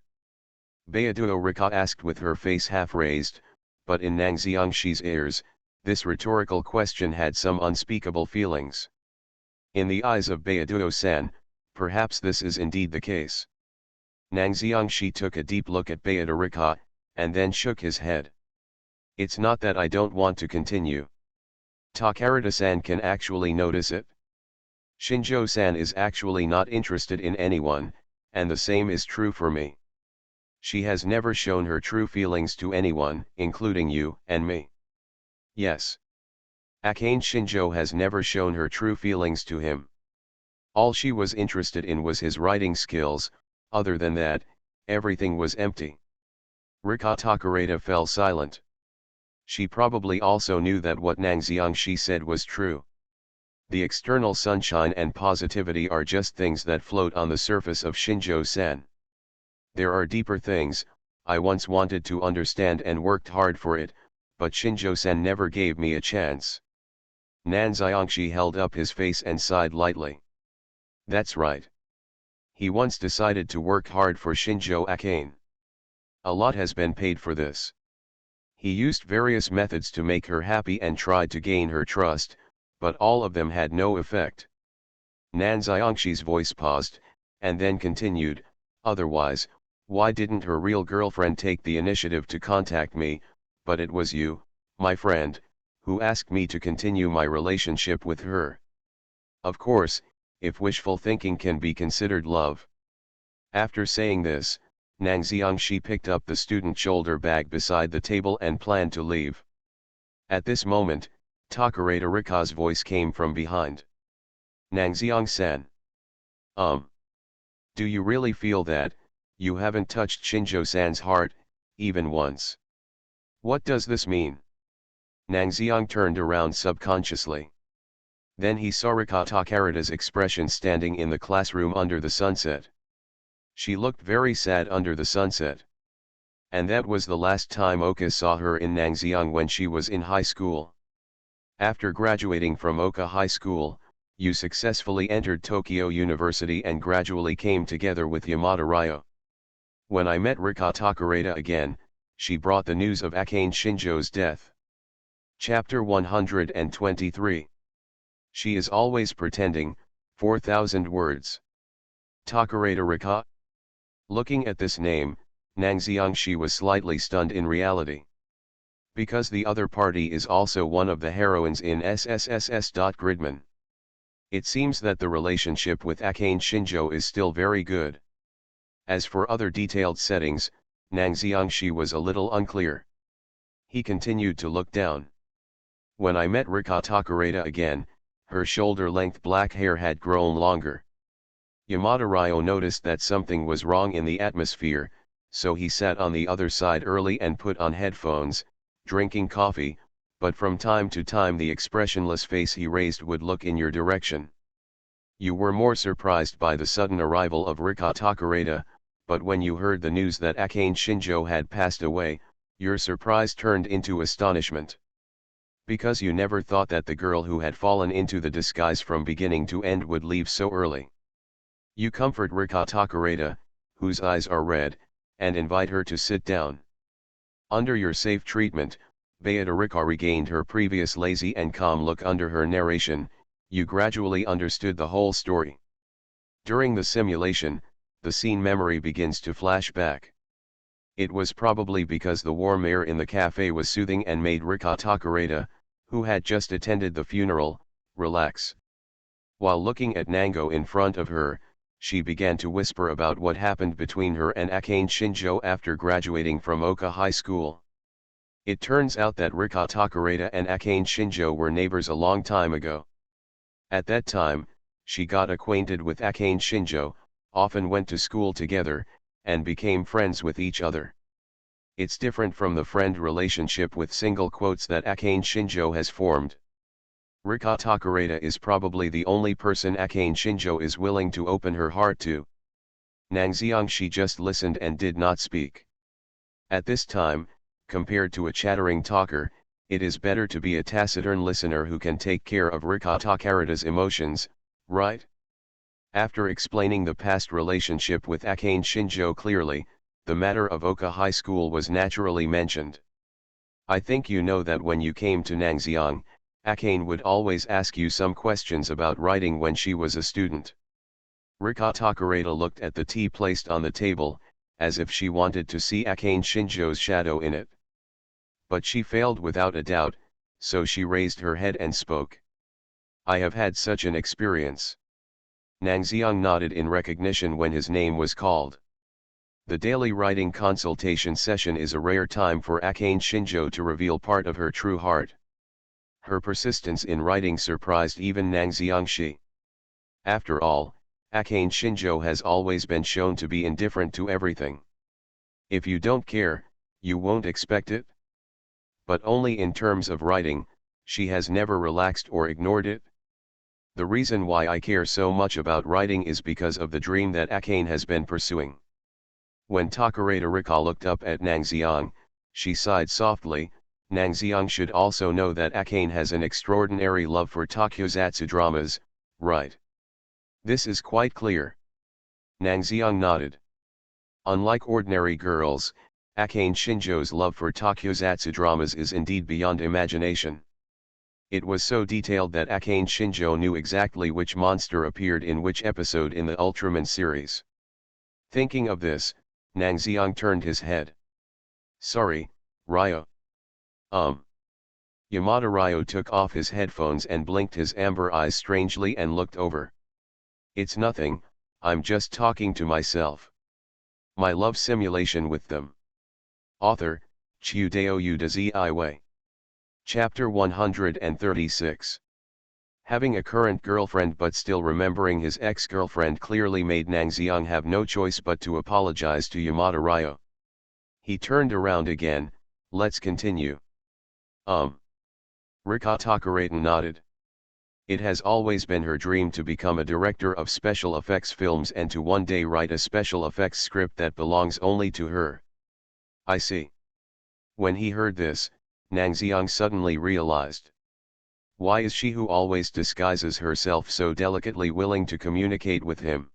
Byaduo Rika asked with her face half raised, but in Nang Xiangxi's ears, this rhetorical question had some unspeakable feelings. In the eyes of Byaduo-san, perhaps this is indeed the case. Nang Xiangxi took a deep look at Byaduo Rika, and then shook his head. It's not that I don't want to continue. Takarada-san can actually notice it. Shinjo-san is actually not interested in anyone, and the same is true for me. She has never shown her true feelings to anyone, including you and me. Yes. Akane Shinjo has never shown her true feelings to him. All she was interested in was his writing skills. Other than that, everything was empty. Rika Takarada fell silent. She probably also knew that what Nang Xiangxi said was true. The external sunshine and positivity are just things that float on the surface of Shinjo-san. There are deeper things. I once wanted to understand and worked hard for it, but Shinjo-san never gave me a chance. Nan Xiangxi held up his face and sighed lightly. That's right. He once decided to work hard for Shinjo Akane. A lot has been paid for this. He used various methods to make her happy and tried to gain her trust, but all of them had no effect. Nan Xiangshi's voice paused, and then continued, otherwise, why didn't her real girlfriend take the initiative to contact me, but it was you, my friend, who asked me to continue my relationship with her. Of course, if wishful thinking can be considered love. After saying this, Nang Xiangxi picked up the student shoulder bag beside the table and planned to leave. At this moment, Takarada Rika's voice came from behind. Nang Xiang-san. Do you really feel that, you haven't touched Shinjo-san's heart, even once? What does this mean? Nang Xiang turned around subconsciously. Then he saw Rika Takarada's expression standing in the classroom under the sunset. She looked very sad under the sunset. And that was the last time Oka saw her in Nangxiang when she was in high school. After graduating from Oka High School, you successfully entered Tokyo University and gradually came together with Yamada Ryo. When I met Rika Takarada again, she brought the news of Akane Shinjo's death. Chapter 123. She is always pretending, 4,000 words. Takarada Rika? Looking at this name, Nang Xiangxi was slightly stunned in reality. Because the other party is also one of the heroines in SSSS. Gridman. It seems that the relationship with Akane Shinjo is still very good. As for other detailed settings, Nang Xiangxi was a little unclear. He continued to look down. When I met Rika Takarada again, her shoulder-length black hair had grown longer. Yamada Ryo noticed that something was wrong in the atmosphere, so he sat on the other side early and put on headphones, drinking coffee, but from time to time the expressionless face he raised would look in your direction. You were more surprised by the sudden arrival of Rika Takarada, but when you heard the news that Akane Shinjo had passed away, your surprise turned into astonishment. Because you never thought that the girl who had fallen into the disguise from beginning to end would leave so early. You comfort Rika Takarada, whose eyes are red, and invite her to sit down. Under your safe treatment, Beata Rika regained her previous lazy and calm look under her narration. You gradually understood the whole story. During the simulation, the scene memory begins to flash back. It was probably because the warm air in the cafe was soothing and made Rika Takarada, who had just attended the funeral, relax. While looking at Nango in front of her, she began to whisper about what happened between her and Akane Shinjo after graduating from Oka High School. It turns out that Rika Takarada and Akane Shinjo were neighbors a long time ago. At that time, she got acquainted with Akane Shinjo, often went to school together, and became friends with each other. It's different from the friend relationship with single quotes that Akane Shinjo has formed. Rika Takarada is probably the only person Akane Shinjo is willing to open her heart to. Nang Xiangxi just listened and did not speak. At this time, compared to a chattering talker, it is better to be a taciturn listener who can take care of Rika Takarada's emotions, right? After explaining the past relationship with Akane Shinjo clearly, the matter of Oka High School was naturally mentioned. I think you know that when you came to Nangxiang, Akane would always ask you some questions about writing when she was a student. Rika Takarada looked at the tea placed on the table, as if she wanted to see Akane Shinjo's shadow in it. But she failed without a doubt, so she raised her head and spoke. I have had such an experience. Nangxiang nodded in recognition when his name was called. The daily writing consultation session is a rare time for Akane Shinjo to reveal part of her true heart. Her persistence in writing surprised even Nang Xiangxi. After all, Akane Shinjo has always been shown to be indifferent to everything. If you don't care, you won't expect it. But only in terms of writing, she has never relaxed or ignored it. The reason why I care so much about writing is because of the dream that Akane has been pursuing. When Takarada Rika looked up at Nangxiang, she sighed softly. Nangxiang should also know that Akane has an extraordinary love for takyozatsu dramas, right? This is quite clear. Nangxiang nodded. Unlike ordinary girls, Akane Shinjo's love for tokusatsu dramas is indeed beyond imagination. It was so detailed that Akane Shinjo knew exactly which monster appeared in which episode in the Ultraman series. Thinking of this, Nang Xiang turned his head. "Sorry, Ryo." Yamada Ryo took off his headphones and blinked his amber eyes strangely and looked over. "It's nothing, I'm just talking to myself. My love simulation with them." Author, Chiudeo Udaziiwe. Chapter 136. Having a current girlfriend but still remembering his ex-girlfriend clearly made Nang Xiang have no choice but to apologize to Yamada Ryo. He turned around again. "Let's continue." Rika Takaraten nodded. It has always been her dream to become a director of special effects films and to one day write a special effects script that belongs only to her. "I see." When he heard this, Nang Xiang suddenly realized. Why is she who always disguises herself so delicately willing to communicate with him?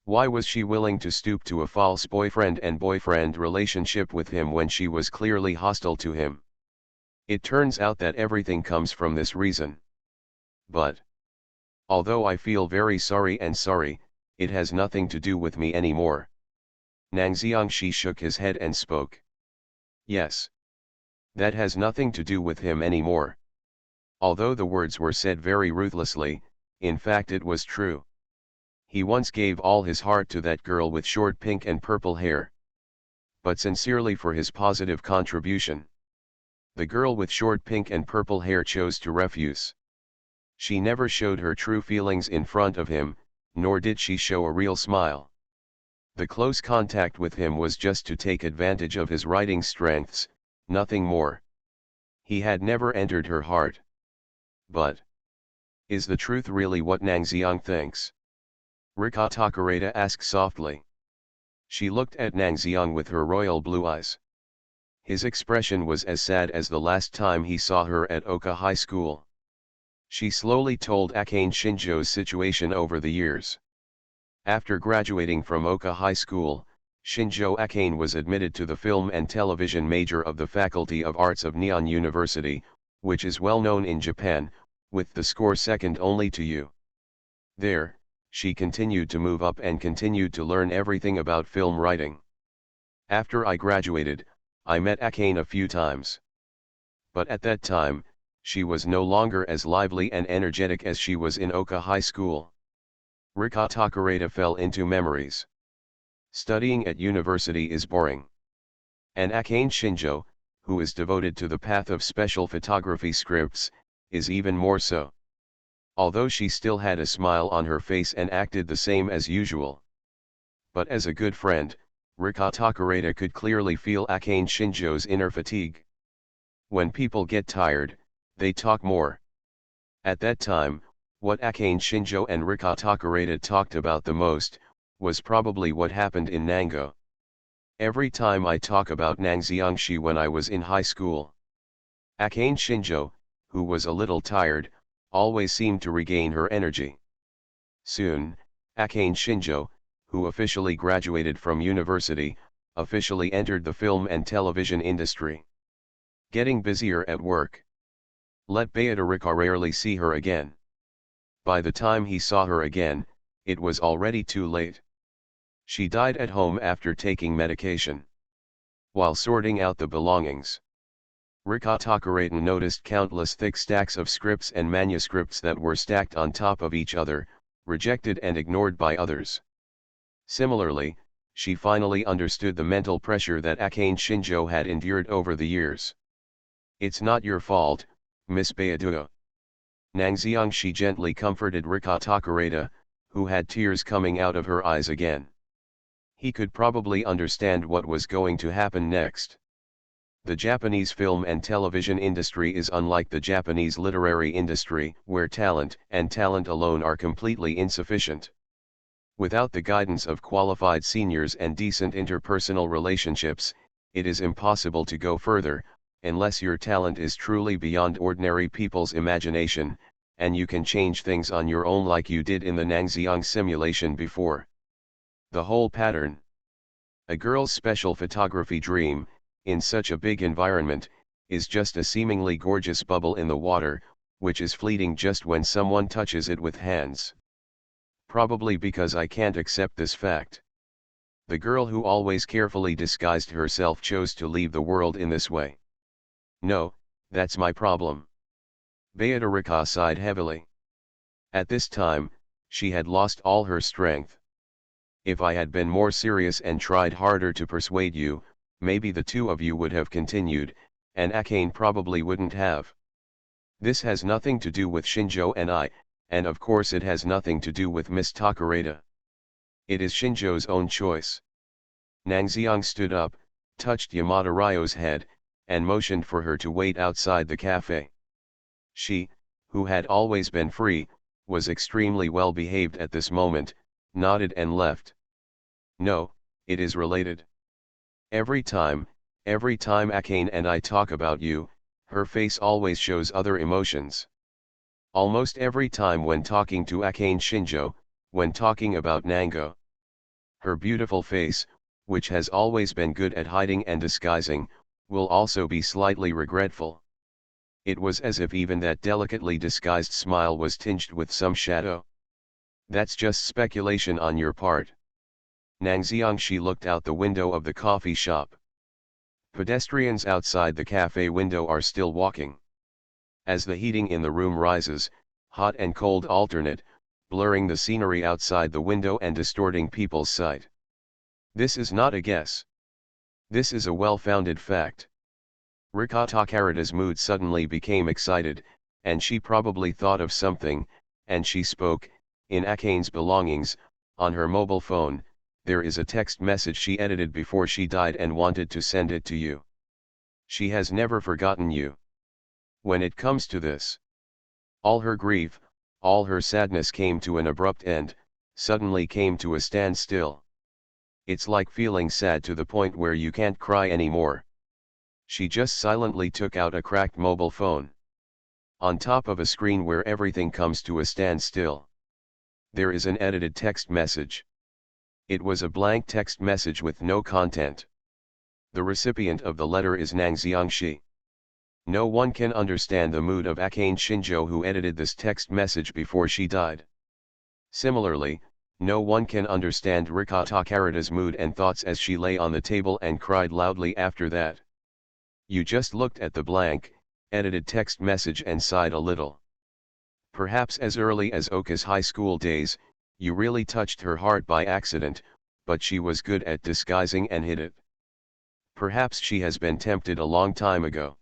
Why was she willing to stoop to a false boyfriend and boyfriend relationship with him when she was clearly hostile to him? It turns out that everything comes from this reason. But although I feel very sorry, it has nothing to do with me anymore. Nang Xiangxi shook his head and spoke. Yes. That has nothing to do with him anymore. Although the words were said very ruthlessly, in fact it was true. He once gave all his heart to that girl with short pink and purple hair. But sincerely for his positive contribution. The girl with short pink and purple hair chose to refuse. She never showed her true feelings in front of him, nor did she show a real smile. The close contact with him was just to take advantage of his writing strengths, nothing more. He had never entered her heart. But is the truth really what Nang Xiang thinks? Rika Takarada asked softly. She looked at Nang Xiang with her royal blue eyes. His expression was as sad as the last time he saw her at Oka High School. She slowly told Akane Shinjo's situation over the years. After graduating from Oka High School, Shinjo Akane was admitted to the film and television major of the Faculty of Arts of Nihon University, which is well known in Japan, with the score second only to you. There, she continued to move up and continued to learn everything about film writing. After I graduated, I met Akane a few times. But at that time, she was no longer as lively and energetic as she was in Oka High School. Rika Takarada fell into memories. Studying at university is boring. And Akane Shinjo, who is devoted to the path of special photography scripts, is even more so. Although she still had a smile on her face and acted the same as usual. But as a good friend, Rika Takarada could clearly feel Akane Shinjo's inner fatigue. When people get tired, they talk more. At that time, what Akane Shinjo and Rika Takarada talked about the most, was probably what happened in Nango. Every time I talk about Nang Xiangxi when I was in high school, Akane Shinjo, who was a little tired, always seemed to regain her energy. Soon, Akane Shinjo, who officially graduated from university, officially entered the film and television industry. Getting busier at work. Let Beatrica rarely see her again. By the time he saw her again, it was already too late. She died at home after taking medication. While sorting out the belongings, Rika Takaratan noticed countless thick stacks of scripts and manuscripts that were stacked on top of each other, rejected and ignored by others. Similarly, she finally understood the mental pressure that Akane Shinjo had endured over the years. "It's not your fault, Miss Beaduga." Nang Xiangxi gently comforted Rika Takarada, who had tears coming out of her eyes again. He could probably understand what was going to happen next. The Japanese film and television industry is unlike the Japanese literary industry, where talent and talent alone are completely insufficient. Without the guidance of qualified seniors and decent interpersonal relationships, it is impossible to go further, unless your talent is truly beyond ordinary people's imagination, and you can change things on your own like you did in the Nangxiang simulation before. The whole pattern. A girl's special photography dream, in such a big environment, is just a seemingly gorgeous bubble in the water, which is fleeting just when someone touches it with hands. Probably because I can't accept this fact. The girl who always carefully disguised herself chose to leave the world in this way. No, that's my problem. Beatrica sighed heavily. At this time, she had lost all her strength. If I had been more serious and tried harder to persuade you, maybe the two of you would have continued, and Akane probably wouldn't have. This has nothing to do with Shinjo and I, and of course it has nothing to do with Miss Takarada. It is Shinjo's own choice. Nangxiang stood up, touched Yamada Ryo's head, and motioned for her to wait outside the cafe. She, who had always been free, was extremely well behaved at this moment, nodded and left. No, it is related. Every time Akane and I talk about you, her face always shows other emotions. Almost every time when talking to Akane Shinjo, when talking about Nango. Her beautiful face, which has always been good at hiding and disguising, will also be slightly regretful. It was as if even that delicately disguised smile was tinged with some shadow. That's just speculation on your part. Nangxiang, she looked out the window of the coffee shop. Pedestrians outside the cafe window are still walking. As the heating in the room rises, hot and cold alternate, blurring the scenery outside the window and distorting people's sight. This is not a guess. This is a well-founded fact. Rika Takarada's mood suddenly became excited, and she probably thought of something, and she spoke, in Akane's belongings, on her mobile phone. There is a text message she edited before she died and wanted to send it to you. She has never forgotten you. When it comes to this, all her grief, all her sadness came to an abrupt end, suddenly came to a standstill. It's like feeling sad to the point where you can't cry anymore. She just silently took out a cracked mobile phone. On top of a screen where everything comes to a standstill, there is an edited text message. It was a blank text message with no content. The recipient of the letter is Nangxiang Shi. No one can understand the mood of Akane Shinjo, who edited this text message before she died. Similarly, no one can understand Rika Takarada's mood and thoughts as she lay on the table and cried loudly after that. You just looked at the blank, edited text message and sighed a little. Perhaps as early as Oka's high school days, you really touched her heart by accident, but she was good at disguising and hid it. Perhaps she has been tempted a long time ago.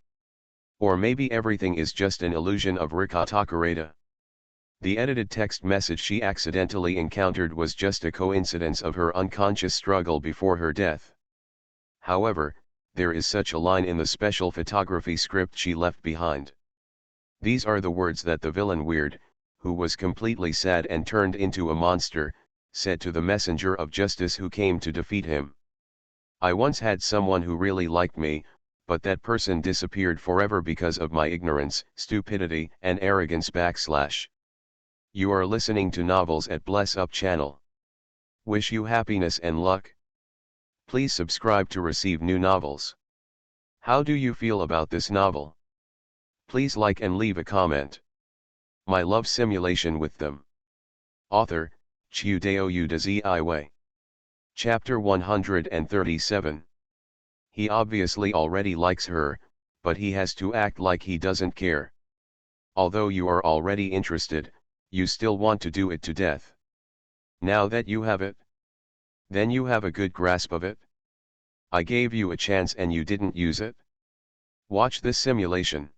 Or maybe everything is just an illusion of Rika Takarada. The edited text message she accidentally encountered was just a coincidence of her unconscious struggle before her death. However, there is such a line in the special photography script she left behind. These are the words that the villain Weird, who was completely sad and turned into a monster, said to the messenger of justice who came to defeat him. I once had someone who really liked me, but that person disappeared forever because of my ignorance, stupidity, and arrogance /. You are listening to Novels at Bless Up channel. Wish you happiness and luck. Please subscribe to receive new novels. How do you feel about this novel? Please like and leave a comment. My love simulation with them. Author, Chiudeo Udaziiwe. Chapter 137. He obviously already likes her, but he has to act like he doesn't care. Although you are already interested, you still want to do it to death. Now that you have it, then you have a good grasp of it. I gave you a chance and you didn't use it. Watch this simulation.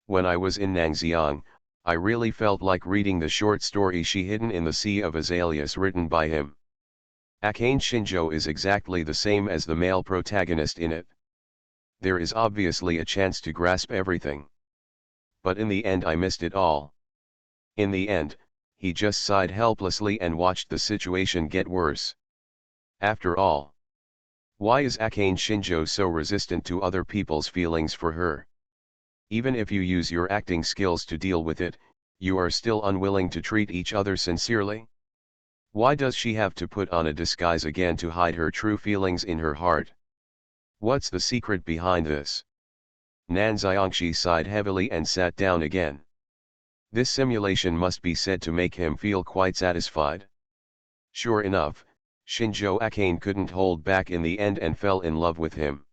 When I was in Nangxiang, I really felt like reading the short story She Hidden in the Sea of Azaleas written by him. Akane Shinjo is exactly the same as the male protagonist in it. There is obviously a chance to grasp everything. But in the end I missed it all. In the end, he just sighed helplessly and watched the situation get worse. After all, why is Akane Shinjo so resistant to other people's feelings for her? Even if you use your acting skills to deal with it, you are still unwilling to treat each other sincerely? Why does she have to put on a disguise again to hide her true feelings in her heart? What's the secret behind this? Nan Xiangxi sighed heavily and sat down again. This simulation must be said to make him feel quite satisfied. Sure enough, Shinjo Akane couldn't hold back in the end and fell in love with him.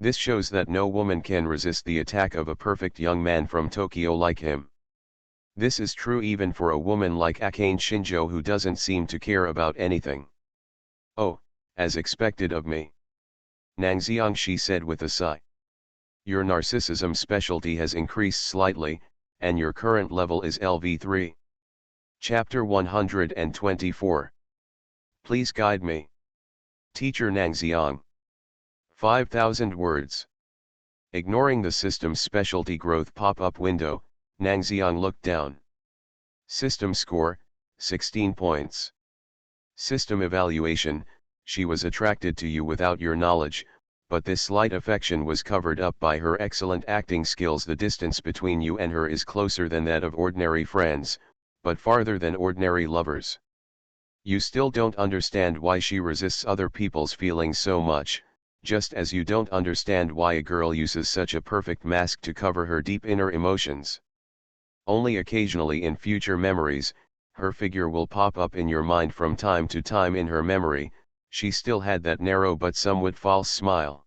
This shows that no woman can resist the attack of a perfect young man from Tokyo like him. This is true even for a woman like Akane Shinjo who doesn't seem to care about anything. Oh, as expected of me. Nan Xiangxi said with a sigh. Your narcissism specialty has increased slightly, and your current level is LV3. Chapter 124. Please guide me. Teacher Nangxiang. 5,000 words. Ignoring the system's specialty growth pop-up window, Nangxiang looked down. System score, 16 points. System evaluation, she was attracted to you without your knowledge, but this slight affection was covered up by her excellent acting skills. The distance between you and her is closer than that of ordinary friends, but farther than ordinary lovers. You still don't understand why she resists other people's feelings so much, just as you don't understand why a girl uses such a perfect mask to cover her deep inner emotions. Only occasionally in future memories, her figure will pop up in your mind from time to time. In her memory, she still had that narrow but somewhat false smile.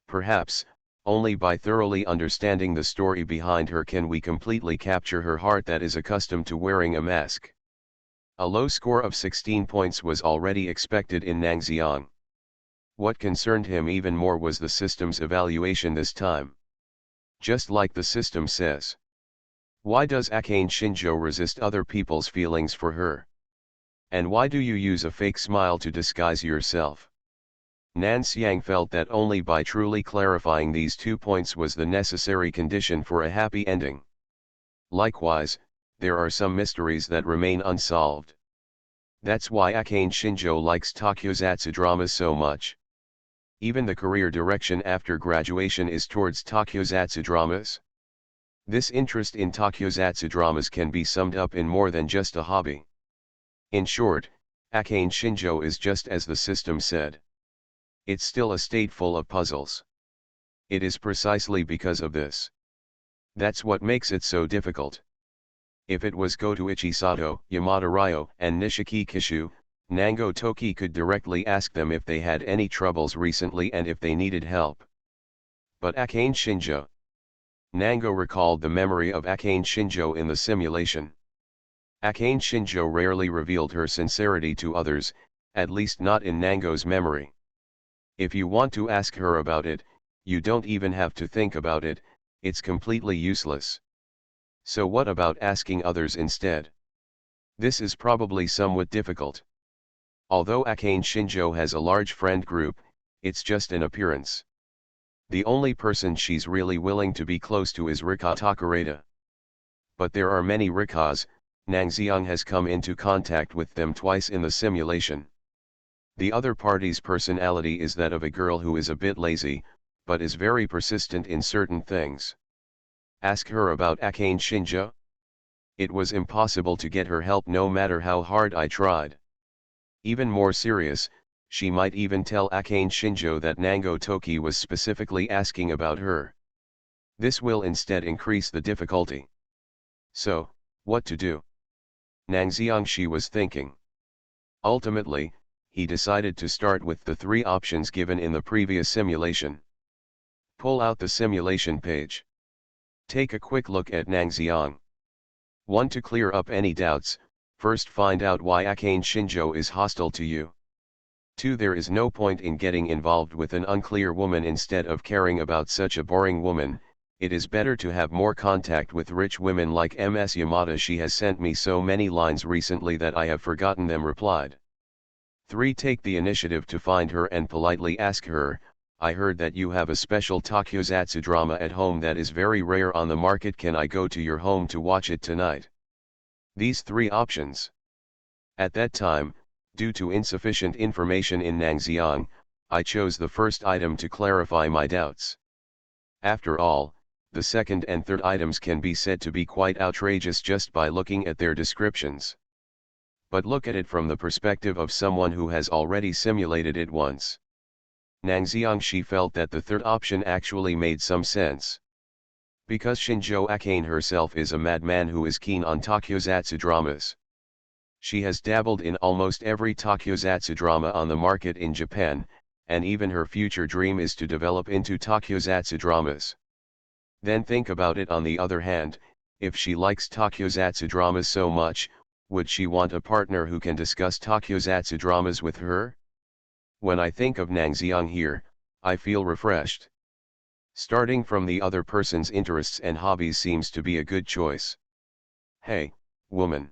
Perhaps, only by thoroughly understanding the story behind her can we completely capture her heart that is accustomed to wearing a mask. A low score of 16 points was already expected in Nangxiang. What concerned him even more was the system's evaluation this time. Just like the system says. Why does Akane Shinjo resist other people's feelings for her? And why do you use a fake smile to disguise yourself? Nan Xiang felt that only by truly clarifying these 2 points was the necessary condition for a happy ending. Likewise, there are some mysteries that remain unsolved. That's why Akane Shinjo likes Takyozatsu dramas so much. Even the career direction after graduation is towards Takyozatsu dramas. This interest in Takyozatsu dramas can be summed up in more than just a hobby. In short, Akane Shinjo is just as the system said. It's still a state full of puzzles. It is precisely because of this. That's what makes it so difficult. If it was Goto Ichisato, Yamada Ryo, and Nishiki Kishu, Nango Toki could directly ask them if they had any troubles recently and if they needed help. But Akane Shinjo. Nango recalled the memory of Akane Shinjo in the simulation. Akane Shinjo rarely revealed her sincerity to others, at least not in Nango's memory. If you want to ask her about it, you don't even have to think about it, it's completely useless. So what about asking others instead? This is probably somewhat difficult. Although Akane Shinjo has a large friend group, it's just an appearance. The only person she's really willing to be close to is Rika Takarada. But there are many Rikas. Nangxiang has come into contact with them twice in the simulation. The other party's personality is that of a girl who is a bit lazy, but is very persistent in certain things. Ask her about Akane Shinjo? It was impossible to get her help no matter how hard I tried. Even more serious, she might even tell Akane Shinjo that Nango Toki was specifically asking about her. This will instead increase the difficulty. So, what to do? Nangxiangxi was thinking. Ultimately, he decided to start with the 3 options given in the previous simulation. Pull out the simulation page. Take a quick look at Nangxiang. 1. To clear up any doubts, first find out why Akane Shinjo is hostile to you. 2. There is no point in getting involved with an unclear woman instead of caring about such a boring woman. It is better to have more contact with rich women like Ms. Yamada. She has sent me so many lines recently that I have forgotten them. Replied. 3. Take the initiative to find her and politely ask her, I heard that you have a special Takyozatsu drama at home that is very rare on the market. Can I go to your home to watch it tonight? These 3 options. At that time, due to insufficient information in Nangxiang, I chose the first item to clarify my doubts. After all, the second and third items can be said to be quite outrageous just by looking at their descriptions. But look at it from the perspective of someone who has already simulated it once. Nang Xiangxi felt that the third option actually made some sense. Because Shinjo Akane herself is a madman who is keen on takyozatsu dramas. She has dabbled in almost every takyozatsu drama on the market in Japan, and even her future dream is to develop into takyozatsu dramas. Then think about it on the other hand, if she likes takyozatsu dramas so much, would she want a partner who can discuss takyozatsu dramas with her? When I think of Nang Xiang here, I feel refreshed. Starting from the other person's interests and hobbies seems to be a good choice. Hey, woman.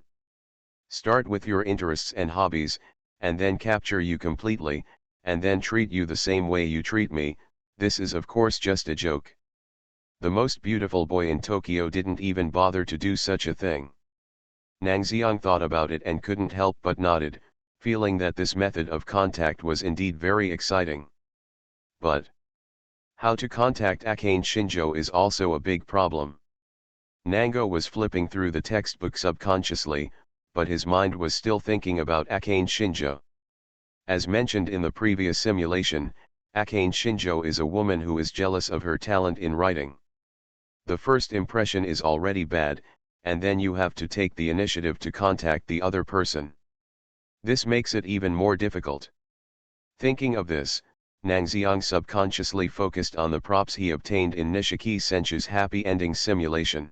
Start with your interests and hobbies, and then capture you completely, and then treat you the same way you treat me. This is of course just a joke. The most beautiful boy in Tokyo didn't even bother to do such a thing. Nang Xiang thought about it and couldn't help but nodded, feeling that this method of contact was indeed very exciting. But how to contact Akane Shinjo is also a big problem. Nango was flipping through the textbook subconsciously, but his mind was still thinking about Akane Shinjo. As mentioned in the previous simulation, Akane Shinjo is a woman who is jealous of her talent in writing. The first impression is already bad, and then you have to take the initiative to contact the other person. This makes it even more difficult. Thinking of this, Nang Xiang subconsciously focused on the props he obtained in Nishiki Senchu's happy ending simulation.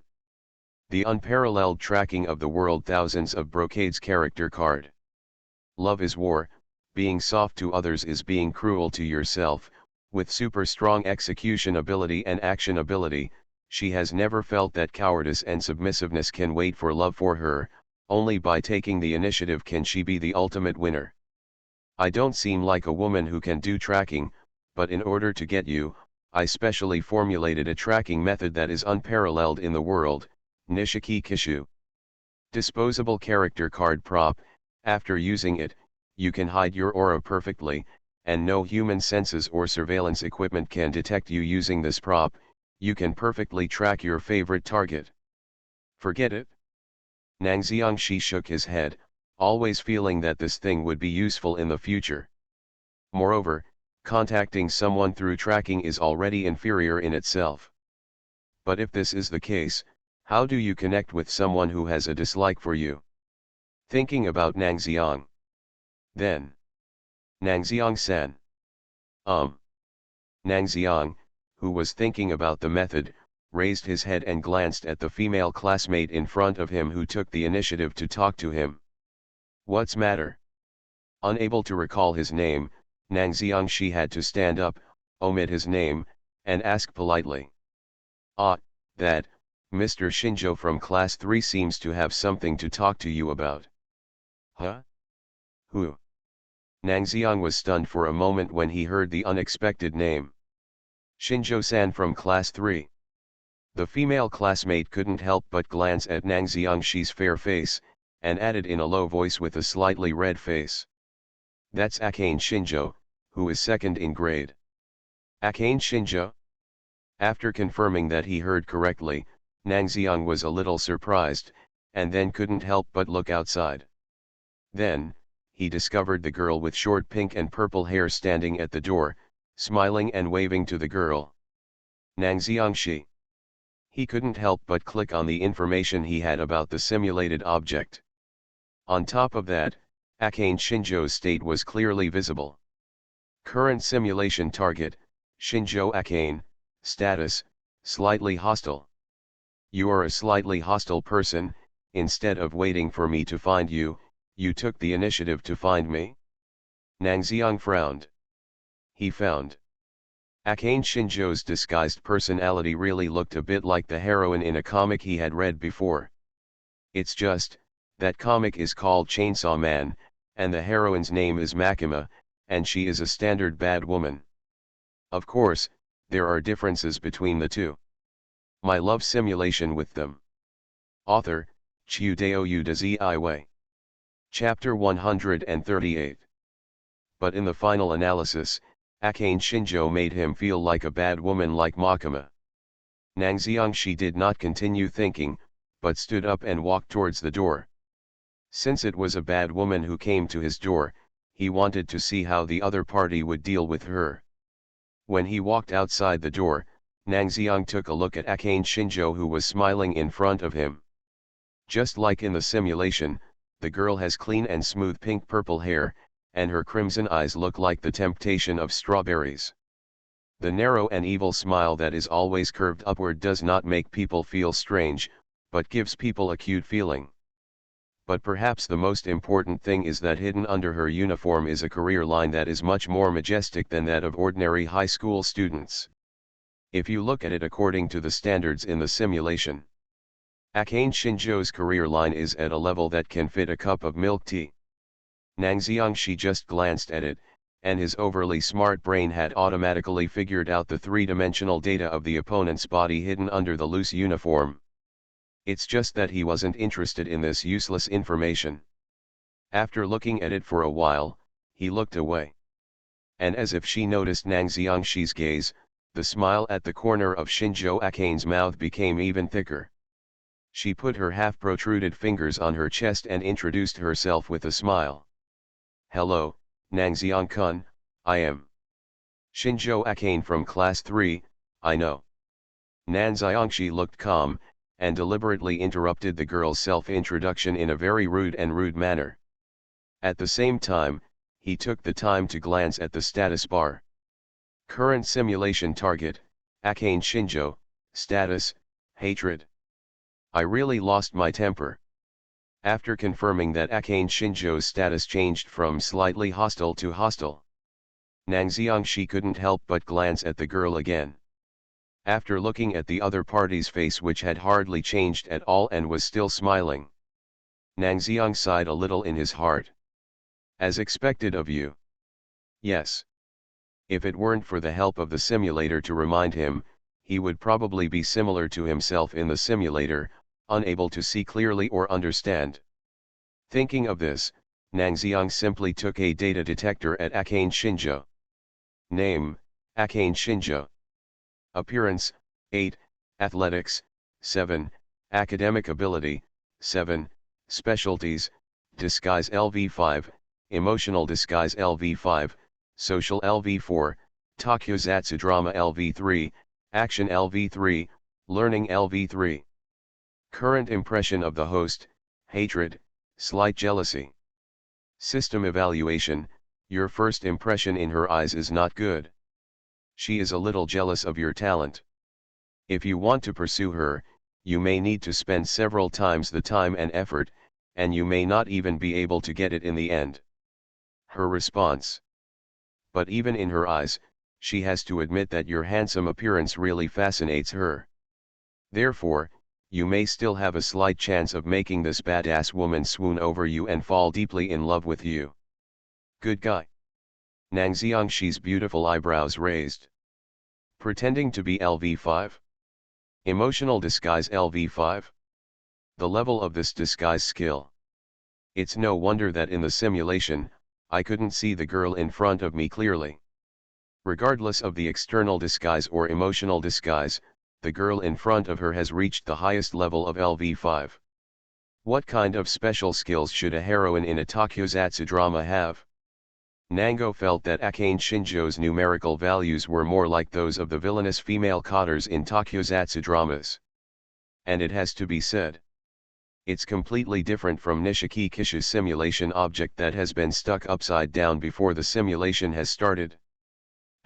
The unparalleled tracking of the world thousands of brocades character card. Love is war, being soft to others is being cruel to yourself. With super strong execution ability and action ability, she has never felt that cowardice and submissiveness can wait for love for her. Only by taking the initiative can she be the ultimate winner. I don't seem like a woman who can do tracking, but in order to get you, I specially formulated a tracking method that is unparalleled in the world, Nishiki Kishu. Disposable character card prop. After using it, you can hide your aura perfectly, and no human senses or surveillance equipment can detect you using this prop. You can perfectly track your favorite target. Forget it? Nang Xiangxi shook his head, always feeling that this thing would be useful in the future. Moreover, contacting someone through tracking is already inferior in itself. But if this is the case, how do you connect with someone who has a dislike for you? Thinking about Nang Xiang. Then. Nang Xiang-san. Nang Xiang, who was thinking about the method, raised his head and glanced at the female classmate in front of him who took the initiative to talk to him. What's matter? Unable to recall his name, Nang Xiangxi had to stand up, omit his name, and ask politely. That, Mr. Shinjo from class 3 seems to have something to talk to you about. Huh? Who? Nang Xiang was stunned for a moment when he heard the unexpected name. Shinjo-san from class 3. The female classmate couldn't help but glance at Nang Xiangxi's fair face, and added in a low voice with a slightly red face. That's Akane Shinjo, who is second in grade. Akane Shinjo? After confirming that he heard correctly, Nang Xiang was a little surprised, and then couldn't help but look outside. Then, he discovered the girl with short pink and purple hair standing at the door, smiling and waving to the girl. Nang Xiangxi. He couldn't help but click on the information he had about the simulated object. On top of that, Akane Shinjo's state was clearly visible. Current simulation target, Shinjo Akane, status, slightly hostile. You are a slightly hostile person. Instead of waiting for me to find you, you took the initiative to find me? Nang Xiang frowned. He found. Akane Shinjo's disguised personality really looked a bit like the heroine in a comic he had read before. It's just, that comic is called Chainsaw Man, and the heroine's name is Makima, and she is a standard bad woman. Of course, there are differences between the two. My love simulation with them. Author, Chiudeo Udazi Iway. Chapter 138. But in the final analysis, Akane Shinjo made him feel like a bad woman like Makima. Nang Xiangxi did not continue thinking, but stood up and walked towards the door. Since it was a bad woman who came to his door, he wanted to see how the other party would deal with her. When he walked outside the door, Nangxiang took a look at Akane Shinjo, who was smiling in front of him. Just like in the simulation, the girl has clean and smooth pink-purple hair, and her crimson eyes look like the temptation of strawberries. The narrow and evil smile that is always curved upward does not make people feel strange, but gives people a cute feeling. But perhaps the most important thing is that hidden under her uniform is a career line that is much more majestic than that of ordinary high school students. If you look at it according to the standards in the simulation, Akane Shinjo's career line is at a level that can fit a cup of milk tea. Nangxiang Shi just glanced at it, and his overly smart brain had automatically figured out the three-dimensional data of the opponent's body hidden under the loose uniform. It's just that he wasn't interested in this useless information. After looking at it for a while, he looked away. And as if she noticed Nangxiang Shi's gaze, the smile at the corner of Shinjo Akane's mouth became even thicker. She put her half-protruded fingers on her chest and introduced herself with a smile. "Hello, Nangxiang-kun, I am Shinjo Akane from Class 3, I know." Nangxiangshi looked calm, and deliberately interrupted the girl's self-introduction in a very rude manner. At the same time, he took the time to glance at the status bar. Current simulation target, Akane Shinjo, status, hatred. I really lost my temper. After confirming that Akane Shinjo's status changed from slightly hostile to hostile, Nangxiang Shi couldn't help but glance at the girl again. After looking at the other party's face, which had hardly changed at all and was still smiling, Nangxiang sighed a little in his heart. As expected of you. Yes. If it weren't for the help of the simulator to remind him, he would probably be similar to himself in the simulator, unable to see clearly or understand. Thinking of this, Nangxiang simply took a data detector at Akane Shinjo. Name, Akane Shinjo. Appearance, 8, Athletics, 7, Academic Ability, 7, Specialties, Disguise LV5, Emotional Disguise LV5, Social LV4, Takyozatsu Drama LV3, Action LV3, Learning LV3. Current impression of the host, hatred, slight jealousy. System evaluation, your first impression in her eyes is not good. She is a little jealous of your talent. If you want to pursue her, you may need to spend several times the time and effort, and you may not even be able to get it in the end. Her response. But even in her eyes, she has to admit that your handsome appearance really fascinates her. Therefore, you may still have a slight chance of making this badass woman swoon over you and fall deeply in love with you. Good guy. Nangxiang Shi's beautiful eyebrows raised. Pretending to be LV5? Emotional disguise LV5? The level of this disguise skill. It's no wonder that in the simulation, I couldn't see the girl in front of me clearly. Regardless of the external disguise or emotional disguise, the girl in front of her has reached the highest level of LV5. What kind of special skills should a heroine in a Takyozatsu drama have? Nango felt that Akane Shinjo's numerical values were more like those of the villainous female cotters in Takyozatsu dramas. And it has to be said. It's completely different from Nishiki Kishi's simulation object that has been stuck upside down before the simulation has started.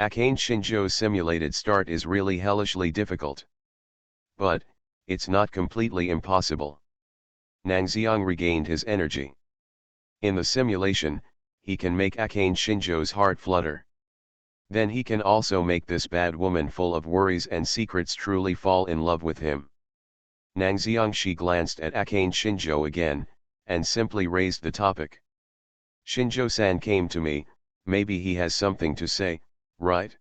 Akane Shinjo's simulated start is really hellishly difficult. But, it's not completely impossible. Nangxiang regained his energy. In the simulation, he can make Akane Shinjo's heart flutter. Then he can also make this bad woman full of worries and secrets truly fall in love with him. Nangxiang Shi glanced at Akane Shinjo again, and simply raised the topic. Shinjo-san came to me, maybe he has something to say, right?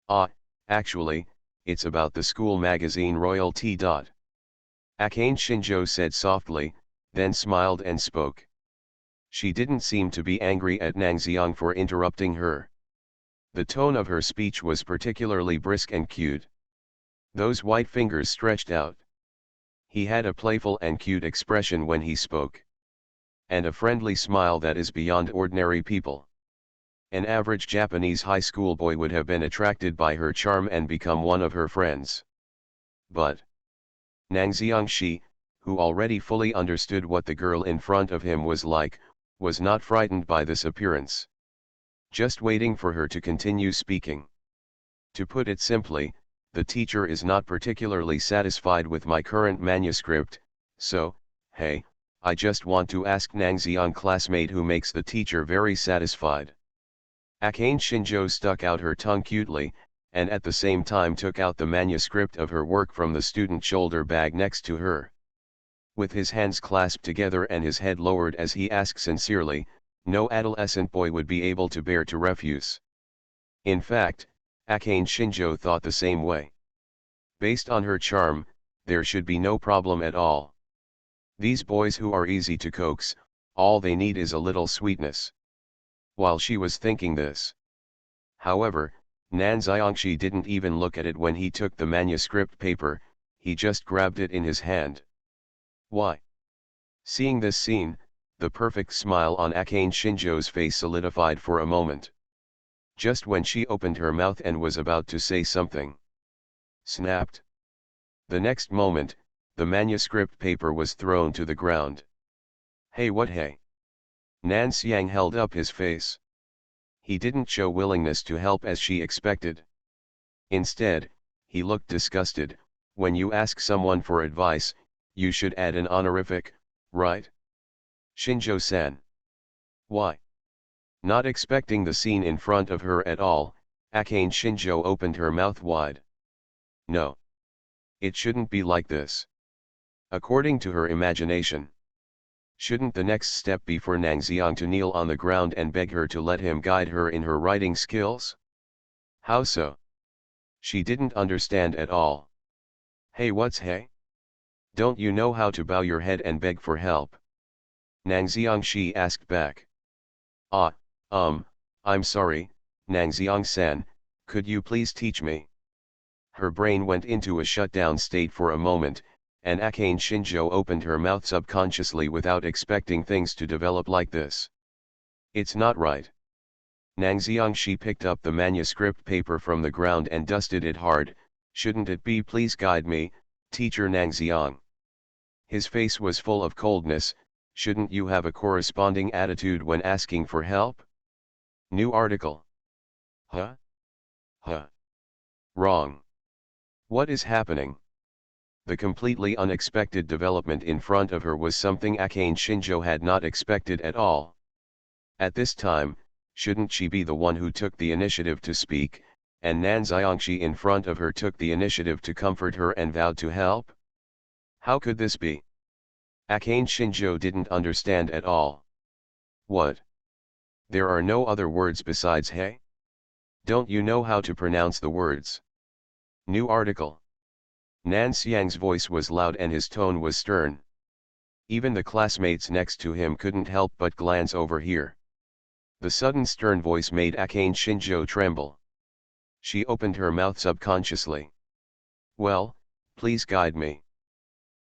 Ah, actually, it's about the school magazine royalty. Akane Shinjo said softly, then smiled and spoke. She didn't seem to be angry at Nangxiang for interrupting her. The tone of her speech was particularly brisk and cute. Those white fingers stretched out. He had a playful and cute expression when he spoke. and a friendly smile that is beyond ordinary people. An average Japanese high school boy would have been attracted by her charm and become one of her friends. But Nang Xiangxi, who already fully understood what the girl in front of him was like, was not frightened by this appearance. Just waiting for her to continue speaking. To put it simply, the teacher is not particularly satisfied with my current manuscript, so, hey, I just want to ask Nang Xiang classmate who makes the teacher very satisfied. Akane Shinjo stuck out her tongue cutely, and at the same time took out the manuscript of her work from the student shoulder bag next to her. With his hands clasped together and his head lowered as he asked sincerely, no adolescent boy would be able to bear to refuse. In fact, Akane Shinjo thought the same way. Based on her charm, there should be no problem at all. These boys who are easy to coax, all they need is a little sweetness. While she was thinking this, however, Nan Xiangxi didn't even look at it when he took the manuscript paper, he just grabbed it in his hand. Why? Seeing this scene, the perfect smile on Akane Shinjo's face solidified for a moment. Just when she opened her mouth and was about to say something, snapped. The next moment, the manuscript paper was thrown to the ground. Hey, what hey? Nan Xiang held up his face. He didn't show willingness to help as she expected. Instead, he looked disgusted. When you ask someone for advice, you should add an honorific, right? Shinjo-san. Why? Not expecting the scene in front of her at all, Akane Shinjo opened her mouth wide. No. It shouldn't be like this. According to her imagination. Shouldn't the next step be for Nang Xiang to kneel on the ground and beg her to let him guide her in her writing skills? How so? She didn't understand at all. Hey, what's hey? Don't you know how to bow your head and beg for help? Nang Xiangxi asked back. I'm sorry, Nang Xiang-san, could you please teach me? Her brain went into a shutdown state for a moment, and Akane Shinjo opened her mouth subconsciously without expecting things to develop like this. It's not right. Nang Xiangxi picked up the manuscript paper from the ground and dusted it hard. Shouldn't it be please guide me, teacher Nang Xiang? His face was full of coldness. Shouldn't you have a corresponding attitude when asking for help? New article. Huh? Wrong. What is happening? The completely unexpected development in front of her was something Akane Shinjo had not expected at all. At this time, shouldn't she be the one who took the initiative to speak, and Nan Xiangxi in front of her took the initiative to comfort her and vowed to help? How could this be? Akane Shinjo didn't understand at all. What? There are no other words besides hey? Don't you know how to pronounce the words? New article. Nan Xiang's voice was loud and his tone was stern. Even the classmates next to him couldn't help but glance over here. The sudden stern voice made Akane Shinjo tremble. She opened her mouth subconsciously. Well, please guide me.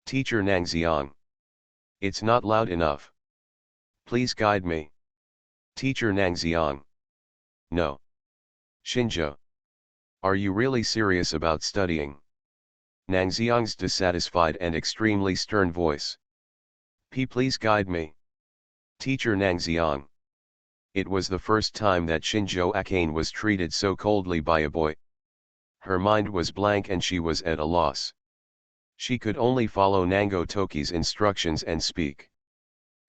Teacher Nang Xiang. It's not loud enough. Please guide me. Teacher Nang Xiang. No. Shinjo. Are you really serious about studying? Nang Xiang's dissatisfied and extremely stern voice. Please guide me. Teacher Nang Xiang. It was the first time that Shinjo Akane was treated so coldly by a boy. Her mind was blank and she was at a loss. She could only follow Nango Toki's instructions and speak.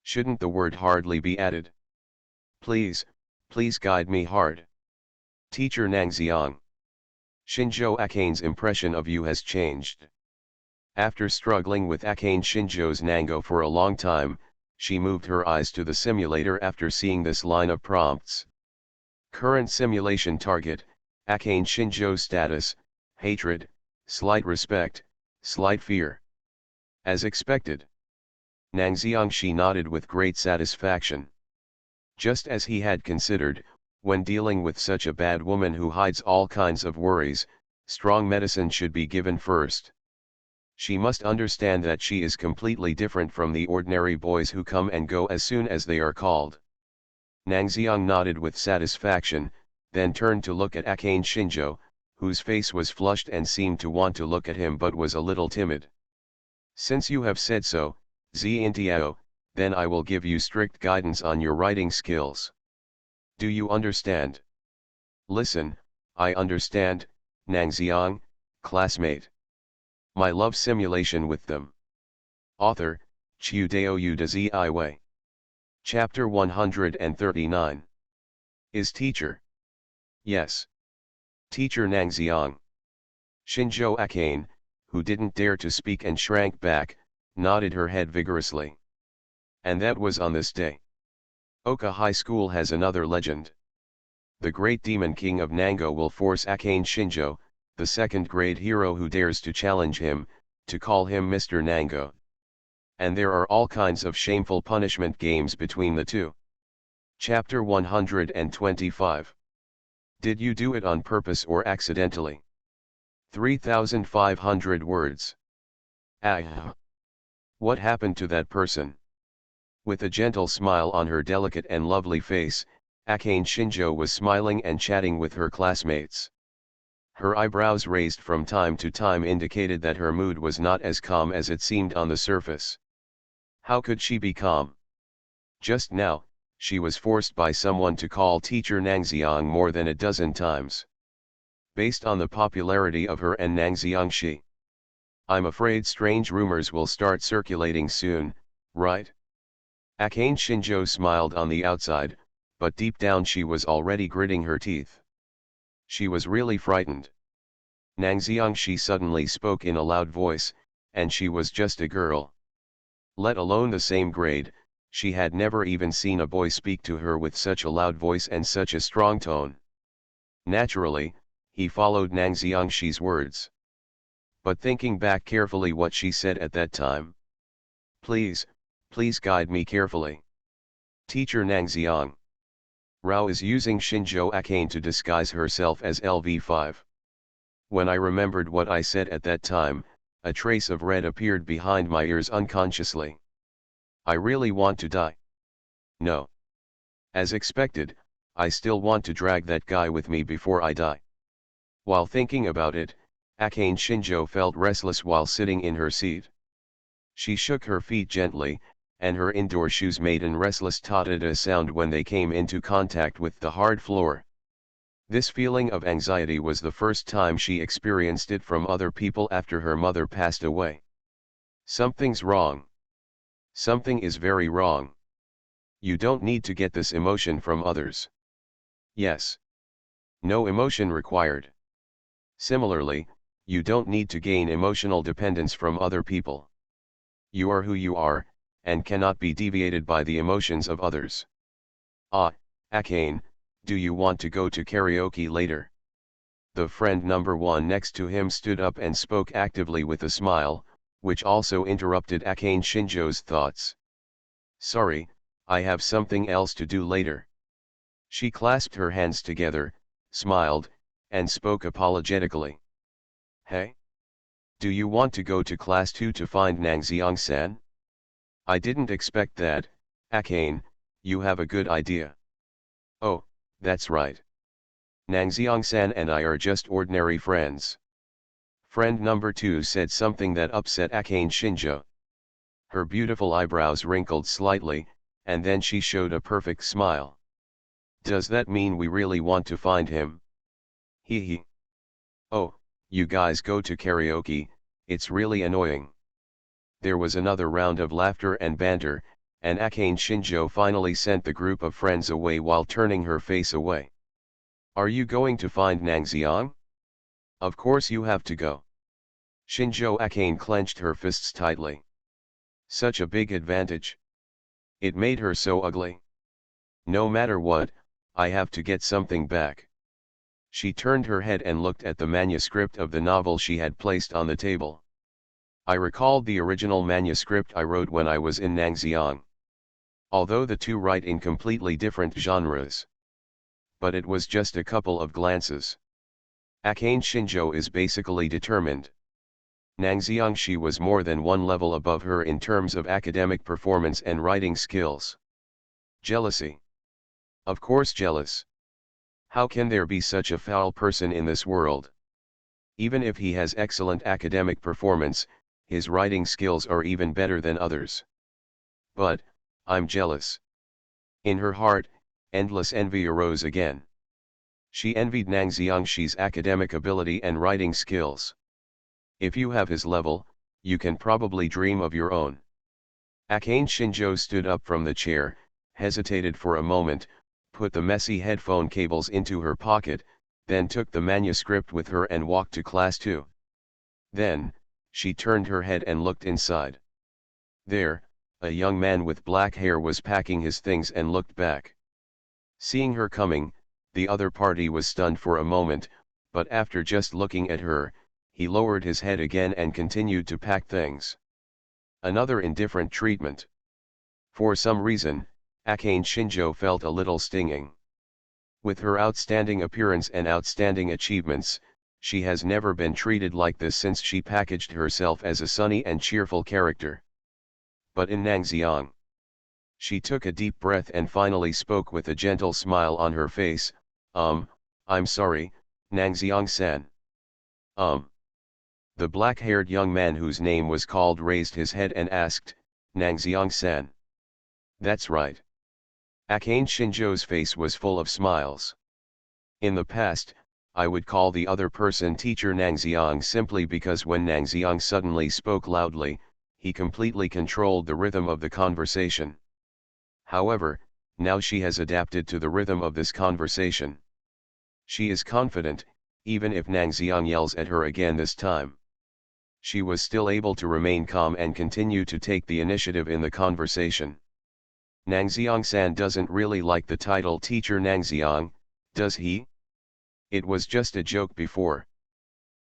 Shouldn't the word hardly be added? Please guide me hard. Teacher Nang Xiang. Shinjo Akane's impression of you has changed. After struggling with Akane Shinjo's Nango for a long time, she moved her eyes to the simulator after seeing this line of prompts. Current simulation target, Akane Shinjo status, hatred, slight respect, slight fear. As expected. Nang Xiangxi nodded with great satisfaction. Just as he had considered, when dealing with such a bad woman who hides all kinds of worries, strong medicine should be given first. She must understand that she is completely different from the ordinary boys who come and go as soon as they are called. Nangxiang nodded with satisfaction, then turned to look at Akane Shinjo, whose face was flushed and seemed to want to look at him but was a little timid. Since you have said so, Xiantiao, then I will give you strict guidance on your writing skills. Do you understand? Listen, I understand, Nangxiang, classmate. My love simulation with them. Author, Chiu Dao Yu de Zi Wei. Chapter 139. Is teacher? Yes. Teacher Nangxiang. Shinjo Akane, who didn't dare to speak and shrank back, nodded her head vigorously. And that was on this day. Oka High School has another legend. The great demon king of Nango will force Akane Shinjo, the second-grade hero who dares to challenge him, to call him Mr. Nango. And there are all kinds of shameful punishment games between the two. Chapter 125. Did you do it on purpose or accidentally? 3,500 words. Ah. What happened to that person? With a gentle smile on her delicate and lovely face, Akane Shinjo was smiling and chatting with her classmates. Her eyebrows raised from time to time indicated that her mood was not as calm as it seemed on the surface. How could she be calm? Just now, she was forced by someone to call teacher Nangxiang more than a dozen times. Based on the popularity of her and Nangxiang, I'm afraid strange rumors will start circulating soon, right? Akane Shinjo smiled on the outside, but deep down she was already gritting her teeth. She was really frightened. Nangxiang suddenly spoke in a loud voice, and she was just a girl. Let alone the same grade, she had never even seen a boy speak to her with such a loud voice and such a strong tone. Naturally, he followed Nangxiang's words. But thinking back carefully what she said at that time. Please guide me carefully. Teacher Nangxiang. Rao is using Shinjo Akane to disguise herself as LV5. When I remembered what I said at that time, a trace of red appeared behind my ears unconsciously. I really want to die. No. As expected, I still want to drag that guy with me before I die. While thinking about it, Akane Shinjo felt restless while sitting in her seat. She shook her feet gently, and her indoor shoes made an restless ta-da-da sound when they came into contact with the hard floor. This feeling of anxiety was the first time she experienced it from other people after her mother passed away. Something's wrong. Something is very wrong. You don't need to get this emotion from others. Yes. No emotion required. Similarly, you don't need to gain emotional dependence from other people. You are who you are, and cannot be deviated by the emotions of others. Ah, Akane, do you want to go to karaoke later? The friend number one next to him stood up and spoke actively with a smile, which also interrupted Akane Shinjo's thoughts. Sorry, I have something else to do later. She clasped her hands together, smiled, and spoke apologetically. Hey? Do you want to go to class 2 to find Nangxiang-san? I didn't expect that, Akane, you have a good idea. Oh, that's right. Nangxiang-san and I are just ordinary friends. Friend number 2 said something that upset Akane Shinjo. Her beautiful eyebrows wrinkled slightly, and then she showed a perfect smile. Does that mean we really want to find him? Hee hee. Oh, you guys go to karaoke, it's really annoying. There was another round of laughter and banter, and Akane Shinjo finally sent the group of friends away while turning her face away. Are you going to find Nangxiang? Of course you have to go. Shinjo Akane clenched her fists tightly. Such a big advantage. It made her so ugly. No matter what, I have to get something back. She turned her head and looked at the manuscript of the novel she had placed on the table. I recalled the original manuscript I wrote when I was in Nangxiang. Although the two write in completely different genres. But it was just a couple of glances. Akane Shinjo is basically determined. Nang Xiangxi was more than one level above her in terms of academic performance and writing skills. Jealousy. Of course jealous. How can there be such a foul person in this world? Even if he has excellent academic performance, his writing skills are even better than others. But, I'm jealous. In her heart, endless envy arose again. She envied Nang Xiangxi's academic ability and writing skills. If you have his level, you can probably dream of your own. Akane Shinjo stood up from the chair, hesitated for a moment, put the messy headphone cables into her pocket, then took the manuscript with her and walked to class 2. Then, she turned her head and looked inside. There, a young man with black hair was packing his things and looked back. Seeing her coming, the other party was stunned for a moment, but after just looking at her, he lowered his head again and continued to pack things. Another indifferent treatment. For some reason, Akane Shinjo felt a little stinging. With her outstanding appearance and outstanding achievements, she has never been treated like this since she packaged herself as a sunny and cheerful character. But in Nang Xiang, she took a deep breath and finally spoke with a gentle smile on her face, I'm sorry, Nang Xiang-san. The black-haired young man whose name was called raised his head and asked, Nang Xiang-san. That's right. Akane Shinjo's face was full of smiles. In the past, I would call the other person teacher Nang Xiang simply because when Nang Xiang suddenly spoke loudly, he completely controlled the rhythm of the conversation. However, now she has adapted to the rhythm of this conversation. She is confident, even if Nang Xiang yells at her again this time. She was still able to remain calm and continue to take the initiative in the conversation. Nang Xiang-san doesn't really like the title teacher Nang Xiang, does he? It was just a joke before.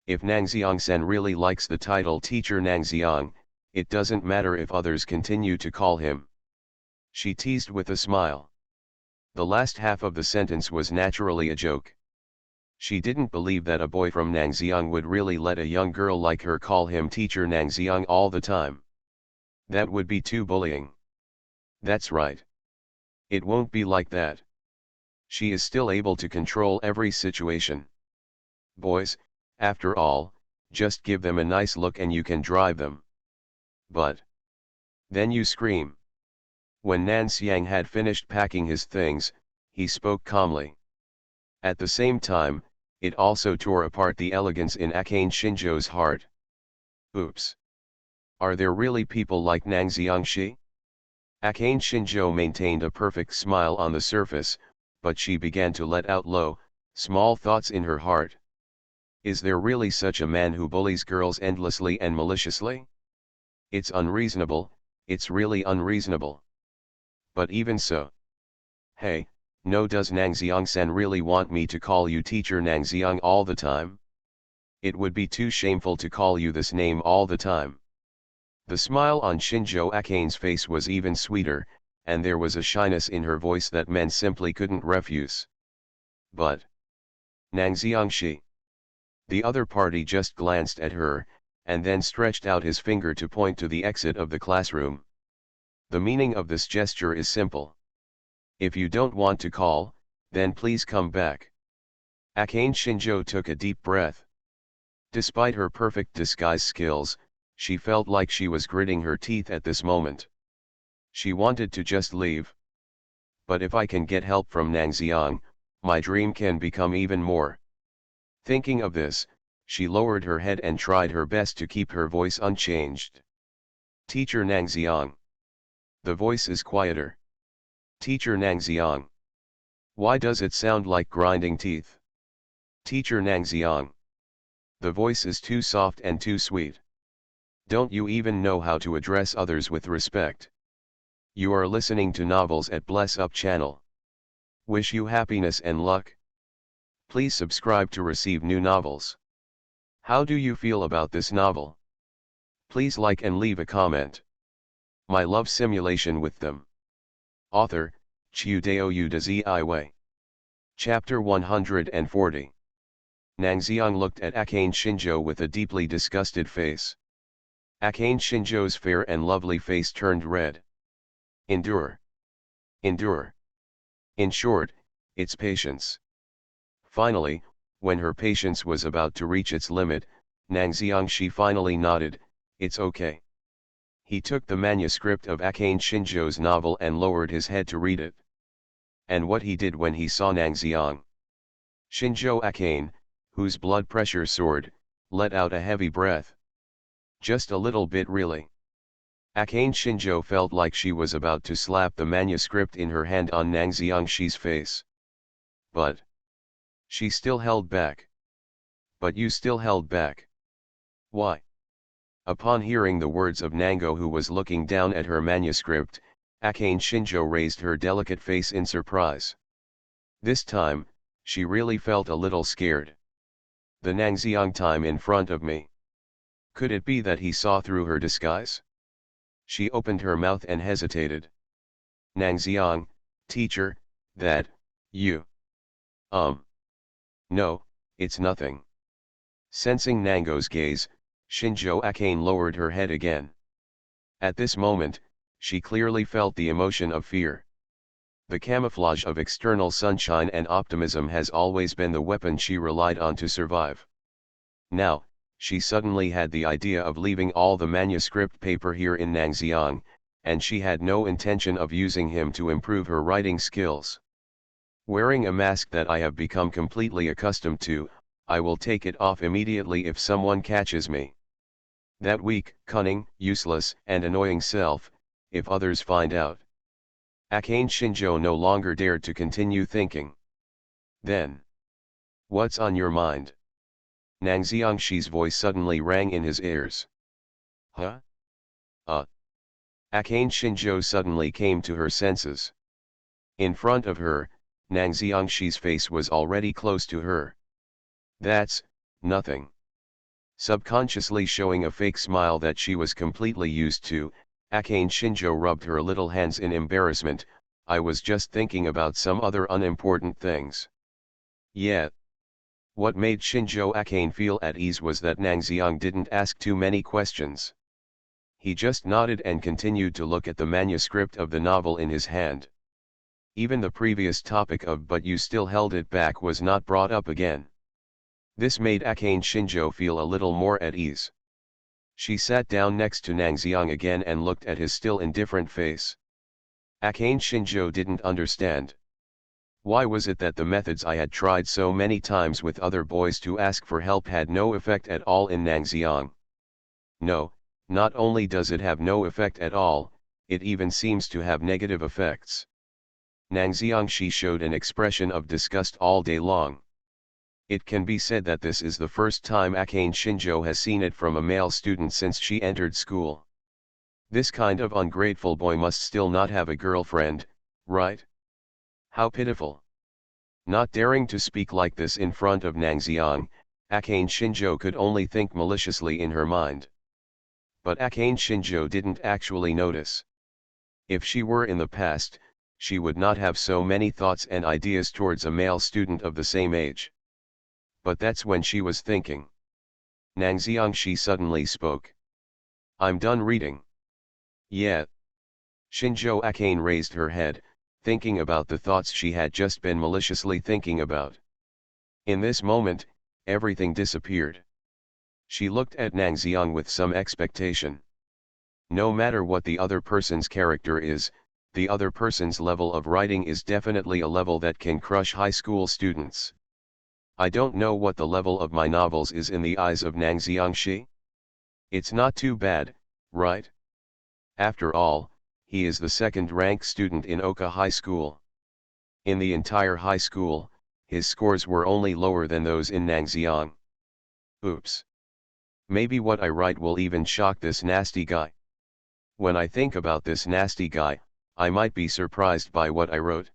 If Nang Xiang-san really likes the title teacher Nang Xiang, it doesn't matter if others continue to call him. She teased with a smile. The last half of the sentence was naturally a joke. She didn't believe that a boy from Nang Xiang would really let a young girl like her call him teacher Nang Xiang all the time. That would be too bullying. That's right. It won't be like that. She is still able to control every situation. Boys, after all, just give them a nice look and you can drive them. But then you scream. When Nan Xiang had finished packing his things, he spoke calmly. At the same time, it also tore apart the elegance in Akane Shinjo's heart. Oops. Are there really people like Nang Xiangxi? Akane Shinjo maintained a perfect smile on the surface, but she began to let out low, small thoughts in her heart. Is there really such a man who bullies girls endlessly and maliciously? It's unreasonable, it's really unreasonable. But even so. Hey, no, does Nang Xiang-san really want me to call you teacher Nang Xiang all the time? It would be too shameful to call you this name all the time. The smile on Shinjo Akane's face was even sweeter, and there was a shyness in her voice that men simply couldn't refuse. But Nang Xiangxi. The other party just glanced at her, and then stretched out his finger to point to the exit of the classroom. The meaning of this gesture is simple. If you don't want to call, then please come back. Akane Shinjo took a deep breath. Despite her perfect disguise skills, she felt like she was gritting her teeth at this moment. She wanted to just leave. But if I can get help from Nang Xiang, my dream can become even more. Thinking of this, she lowered her head and tried her best to keep her voice unchanged. Teacher Nang Xiang. The voice is quieter. Teacher Nang Xiang. Why does it sound like grinding teeth? Teacher Nang Xiang. The voice is too soft and too sweet. Don't you even know how to address others with respect? You are listening to novels at Bless Up channel. Wish you happiness and luck. Please subscribe to receive new novels. How do you feel about this novel? Please like and leave a comment. My love simulation with them. Author, Chiudeo Udaziiwei. Chapter 140. Nang Xiang looked at Akane Shinjo with a deeply disgusted face. Akane Shinjo's fair and lovely face turned red. Endure. Endure. In short, it's patience. Finally, when her patience was about to reach its limit, Nang Xiangxi finally nodded, "It's okay." He took the manuscript of Akane Shinjo's novel and lowered his head to read it. And what he did when he saw Nang Xiang. Shinjo Akane, whose blood pressure soared, let out a heavy breath. Just a little bit really. Akane Shinjo felt like she was about to slap the manuscript in her hand on Nang Xiangxi's face. But she still held back. But you still held back. Why? Upon hearing the words of Nango, who was looking down at her manuscript, Akane Shinjo raised her delicate face in surprise. This time, she really felt a little scared. The Nangxiang time in front of me. Could it be that he saw through her disguise? She opened her mouth and hesitated. Nangxiang, teacher, that, you. No, it's nothing. Sensing Nango's gaze, Shinjo Akane lowered her head again. At this moment, she clearly felt the emotion of fear. The camouflage of external sunshine and optimism has always been the weapon she relied on to survive. Now, she suddenly had the idea of leaving all the manuscript paper here in Nangxiang, and she had no intention of using him to improve her writing skills. Wearing a mask that I have become completely accustomed to, I will take it off immediately if someone catches me. That weak, cunning, useless, and annoying self, if others find out. Akane Shinjo no longer dared to continue thinking. Then. What's on your mind? Nang Xiangxi's voice suddenly rang in his ears. Huh? Akane Shinjo suddenly came to her senses. In front of her, Nang Xiangxi's face was already close to her. That's nothing. Subconsciously showing a fake smile that she was completely used to, Akane Shinjo rubbed her little hands in embarrassment. I was just thinking about some other unimportant things. Yeah. What made Shinjo Akane feel at ease was that Nang Xiang didn't ask too many questions. He just nodded and continued to look at the manuscript of the novel in his hand. Even the previous topic of "but you still held it back" was not brought up again. This made Akane Shinjo feel a little more at ease. She sat down next to Nang Xiang again and looked at his still indifferent face. Akane Shinjo didn't understand. Why was it that the methods I had tried so many times with other boys to ask for help had no effect at all in Nang Xiang? No, not only does it have no effect at all, it even seems to have negative effects. Nang Xiangxi showed an expression of disgust all day long. It can be said that this is the first time Akane Shinjo has seen it from a male student since she entered school. This kind of ungrateful boy must still not have a girlfriend, right? How pitiful. Not daring to speak like this in front of Nang Xiang, Akane Shinjo could only think maliciously in her mind. But Akane Shinjo didn't actually notice. If she were in the past, she would not have so many thoughts and ideas towards a male student of the same age. But that's when she was thinking. Nang Xiangxi suddenly spoke. I'm done reading. Yeah. Shinjo Akane raised her head, thinking about the thoughts she had just been maliciously thinking about. In this moment, everything disappeared. She looked at Nang Xiang with some expectation. No matter what the other person's character is, the other person's level of writing is definitely a level that can crush high school students. I don't know what the level of my novels is in the eyes of Nang Xiangxi. It's not too bad, right? After all, he is the second-rank student in Oka High School. In the entire high school, his scores were only lower than those in Nangxiang. Oops. Maybe what I write will even shock this nasty guy. When I think about this nasty guy, I might be surprised by what I wrote.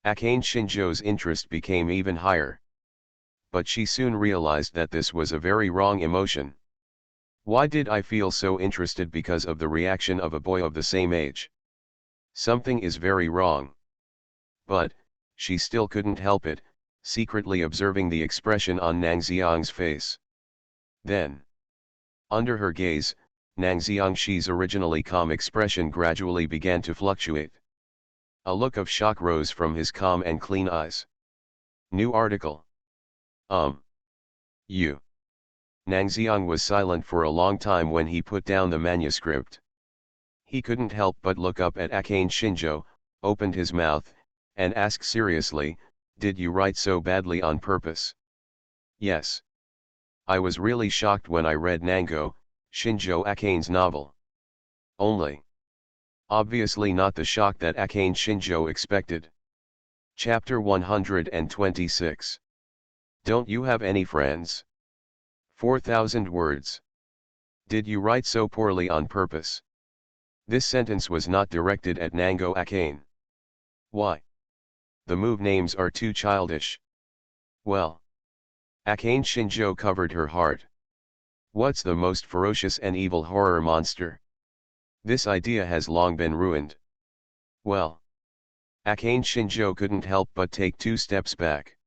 Akane Shinjo's interest became even higher. But she soon realized that this was a very wrong emotion. Why did I feel so interested because of the reaction of a boy of the same age? Something is very wrong. But, she still couldn't help it, secretly observing the expression on Nang Xiang's face. Then, under her gaze, Nang Xiangshi's originally calm expression gradually began to fluctuate. A look of shock rose from his calm and clean eyes. New article. You. Nang Xiang was silent for a long time when he put down the manuscript. He couldn't help but look up at Akane Shinjo, opened his mouth, and asked seriously, "Did you write so badly on purpose?" "Yes. I was really shocked when I read Nango, Shinjo Akane's novel. Only. Obviously not the shock that Akane Shinjo expected." Chapter 126. Don't you have any friends? 4,000 words. Did you write so poorly on purpose? This sentence was not directed at Nango Akane. Why? The move names are too childish. Well. Akane Shinjo covered her heart. What's the most ferocious and evil horror monster? This idea has long been ruined. Well. Akane Shinjo couldn't help but take 2 steps back.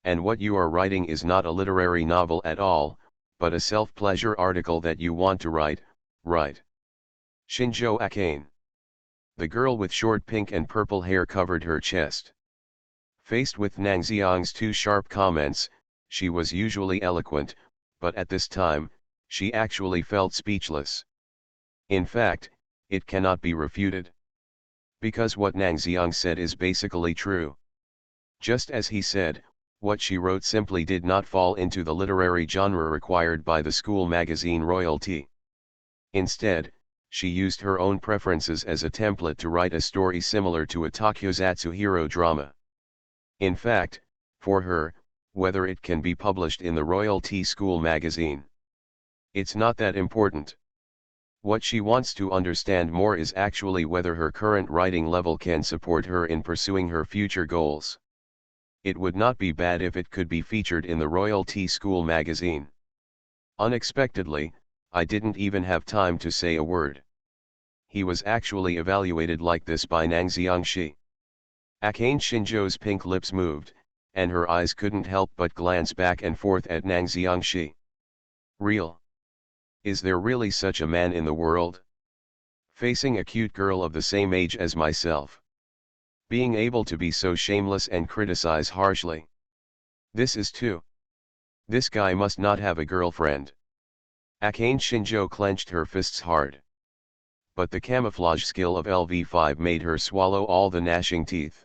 And what you are writing is not a literary novel at all, but a self-pleasure article that you want to write, right? Shinjo Akane. The girl with short pink and purple hair covered her chest. Faced with Nang Xiang's 2 sharp comments, she was usually eloquent, but at this time, she actually felt speechless. In fact, it cannot be refuted. Because what Nang Xiang said is basically true. Just as he said, what she wrote simply did not fall into the literary genre required by the school magazine royalty. Instead, she used her own preferences as a template to write a story similar to a tokusatsu hero drama. In fact, for her, whether it can be published in the royalty school magazine, it's not that important. What she wants to understand more is actually whether her current writing level can support her in pursuing her future goals. It would not be bad if it could be featured in the royalty school magazine. Unexpectedly, I didn't even have time to say a word. He was actually evaluated like this by Nang Xiangshi. Akane Shinjo's pink lips moved, and her eyes couldn't help but glance back and forth at Nang Xiangshi. Real? Is there really such a man in the world? Facing a cute girl of the same age as myself. Being able to be so shameless and criticize harshly. This is too. This guy must not have a girlfriend. Akane Shinjo clenched her fists hard. But the camouflage skill of LV5 made her swallow all the gnashing teeth.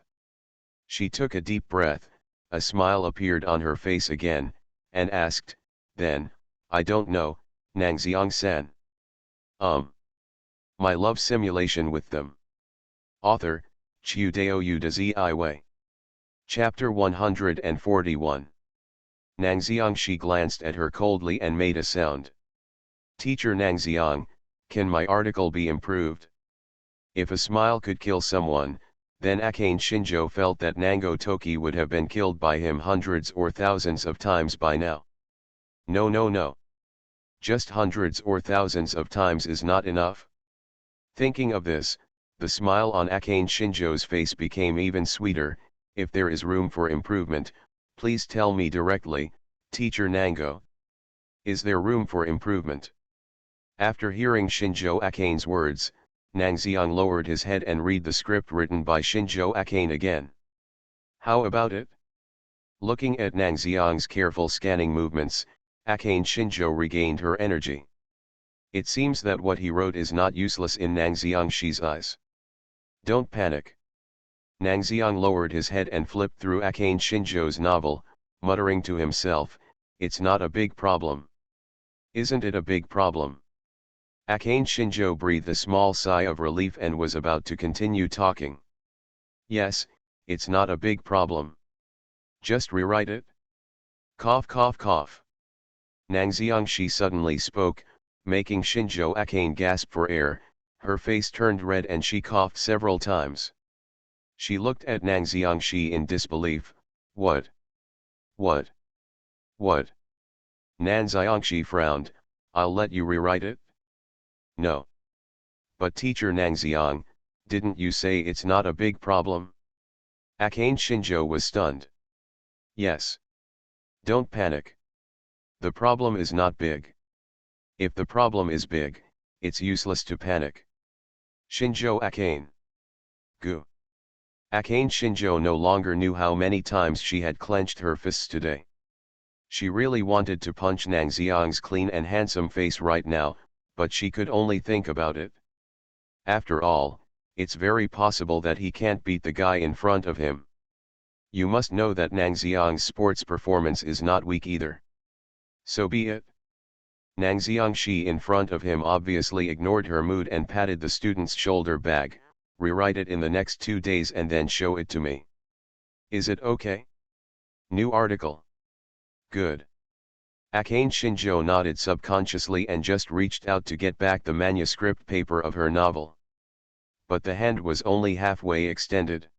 She took a deep breath, a smile appeared on her face again, and asked, "Then, I don't know, Nang Xiang-san. My love simulation with them." Author, Chiudeo Udazi. Chapter 141. Nang Xiangshi glanced at her coldly and made a sound. "Teacher Nang Xiang, can my article be improved?" If a smile could kill someone, then Akane Shinjo felt that Nango Toki would have been killed by him hundreds or thousands of times by now. No. Just hundreds or thousands of times is not enough. Thinking of this, the smile on Akane Shinjo's face became even sweeter. "If there is room for improvement, please tell me directly, Teacher Nango." Is there room for improvement? After hearing Shinjo Akane's words, Nang Xiang lowered his head and read the script written by Shinjo Akane again. How about it? Looking at Nang Xiang's careful scanning movements, Akane Shinjo regained her energy. It seems that what he wrote is not useless in Nang Xiangshi's eyes. Don't panic. Nang Xiang lowered his head and flipped through Akane Shinjo's novel, muttering to himself, "It's not a big problem." Isn't it a big problem? Akane Shinjo breathed a small sigh of relief and was about to continue talking. Yes, it's not a big problem. Just rewrite it. Cough cough cough. Nang Xiangshi suddenly spoke, making Shinjo Akane gasp for air. Her face turned red and she coughed several times. She looked at Nang Xiangshi in disbelief. What? What? Nang Xiangshi frowned. I'll let you rewrite it? No. But Teacher Nang Xiang, didn't you say it's not a big problem? Akane Shinjo was stunned. Yes. Don't panic. The problem is not big. If the problem is big, it's useless to panic. Shinjo Akane. Gu. Akane Shinjo no longer knew how many times she had clenched her fists today. She really wanted to punch Nang Xiang's clean and handsome face right now, but she could only think about it. After all, it's very possible that he can't beat the guy in front of him. You must know that Nang Xiang's sports performance is not weak either. So be it. Nang Xiangxi in front of him obviously ignored her mood and patted the student's shoulder bag. Rewrite it in the next 2 days and then show it to me. Is it okay? New article. Good. Akane Shinjo nodded subconsciously and just reached out to get back the manuscript paper of her novel. But the hand was only halfway extended.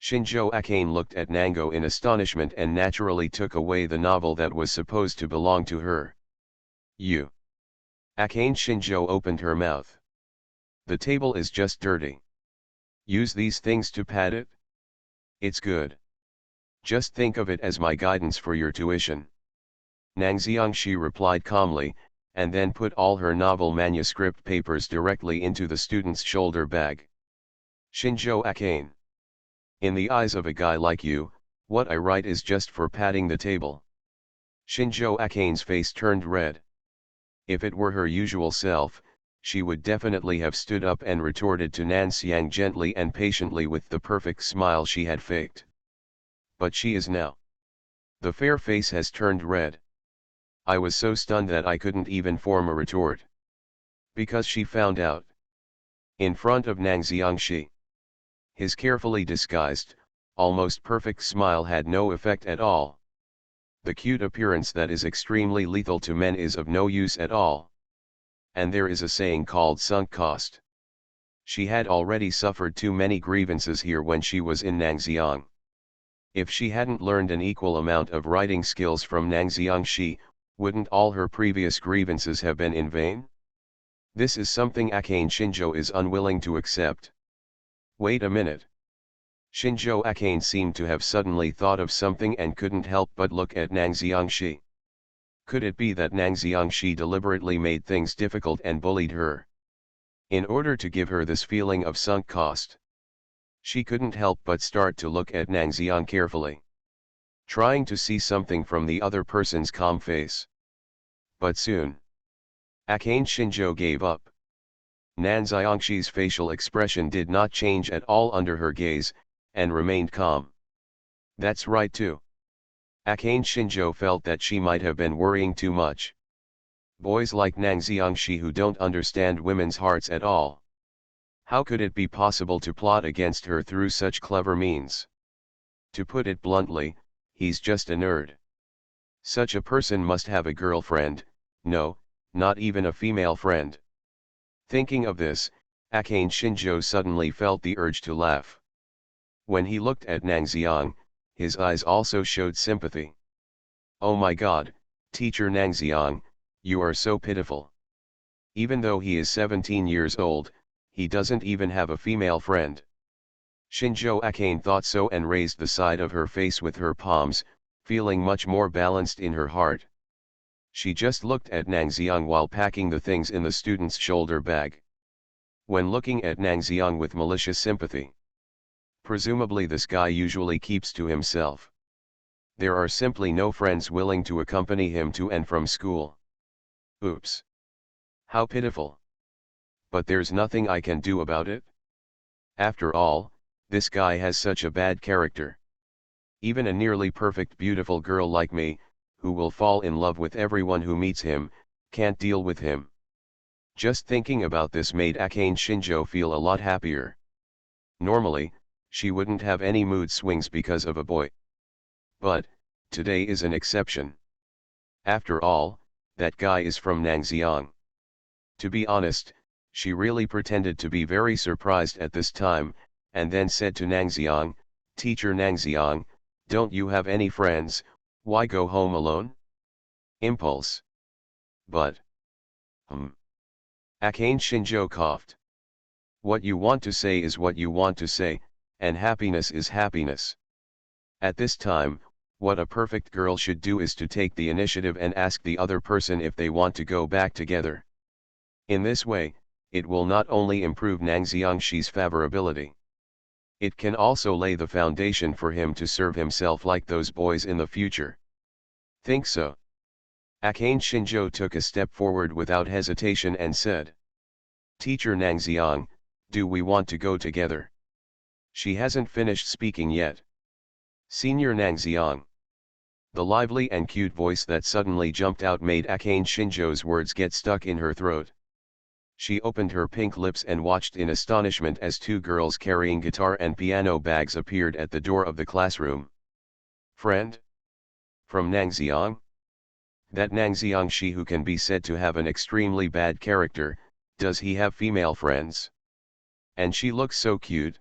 Shinjo Akane looked at Nango in astonishment and naturally took away the novel that was supposed to belong to her. You. Akane Shinjo opened her mouth. The table is just dirty. Use these things to pad it? It's good. Just think of it as my guidance for your tuition. Nang Xiangxi replied calmly, and then put all her novel manuscript papers directly into the student's shoulder bag. Shinjo Akane. In the eyes of a guy like you, what I write is just for padding the table. Shinjo Akane's face turned red. If it were her usual self, she would definitely have stood up and retorted to Nan Xiang gently and patiently with the perfect smile she had faked. But she is now. The fair face has turned red. I was so stunned that I couldn't even form a retort. Because she found out. In front of Nang Xiangxi. His carefully disguised, almost perfect smile had no effect at all. The cute appearance that is extremely lethal to men is of no use at all. And there is a saying called sunk cost. She had already suffered too many grievances here when she was in Nangxiang. If she hadn't learned an equal amount of writing skills from Nang Xiangxi, wouldn't all her previous grievances have been in vain? This is something Akane Shinjo is unwilling to accept. Wait a minute. Shinjo Akane seemed to have suddenly thought of something and couldn't help but look at Nang Xiangxi. Could it be that Nang Xiangxi deliberately made things difficult and bullied her? In order to give her this feeling of sunk cost. She couldn't help but start to look at Nang Xiang carefully. Trying to see something from the other person's calm face. But soon. Akane Shinjo gave up. Nan Xiangxi's facial expression did not change at all under her gaze, and remained calm. That's right too. Akane Shinjo felt that she might have been worrying too much. Boys like Nang Xiangxi who don't understand women's hearts at all. How could it be possible to plot against her through such clever means? To put it bluntly, he's just a nerd. Such a person must have a girlfriend, no, not even a female friend. Thinking of this, Akane Shinjo suddenly felt the urge to laugh. When he looked at Nang Xiang, his eyes also showed sympathy. Oh my God, teacher Nang Xiang, you are so pitiful. Even though he is 17 years old, he doesn't even have a female friend. Shinjo Akane thought so and raised the side of her face with her palms, feeling much more balanced in her heart. She just looked at Nang Xiang while packing the things in the student's shoulder bag. When looking at Nang Xiang with malicious sympathy. Presumably this guy usually keeps to himself. There are simply no friends willing to accompany him to and from school. Oops. How pitiful. But there's nothing I can do about it. After all, this guy has such a bad character. Even a nearly perfect beautiful girl like me, who will fall in love with everyone who meets him, can't deal with him. Just thinking about this made Akane Shinjo feel a lot happier. Normally, she wouldn't have any mood swings because of a boy. But, today is an exception. After all, that guy is from Nangxiang. To be honest, she really pretended to be very surprised at this time, and then said to Nangxiang, Teacher Nangxiang, don't you have any friends, why go home alone? Impulse. But. Akane Shinjo coughed. What you want to say is what you want to say, and happiness is happiness. At this time, what a perfect girl should do is to take the initiative and ask the other person if they want to go back together. In this way, it will not only improve Nang Xiangshi's favorability. It can also lay the foundation for him to serve himself like those boys in the future. Think so? Akane Shinjo took a step forward without hesitation and said. Teacher Nang Xiang, do we want to go together? She hasn't finished speaking yet. Senior Nang Xiang. The lively and cute voice that suddenly jumped out made Akane Shinjo's words get stuck in her throat. She opened her pink lips and watched in astonishment as two girls carrying guitar and piano bags appeared at the door of the classroom. Friend? From Nang Xiang? That Nang Xiangshi who can be said to have an extremely bad character, does he have female friends? And she looks so cute.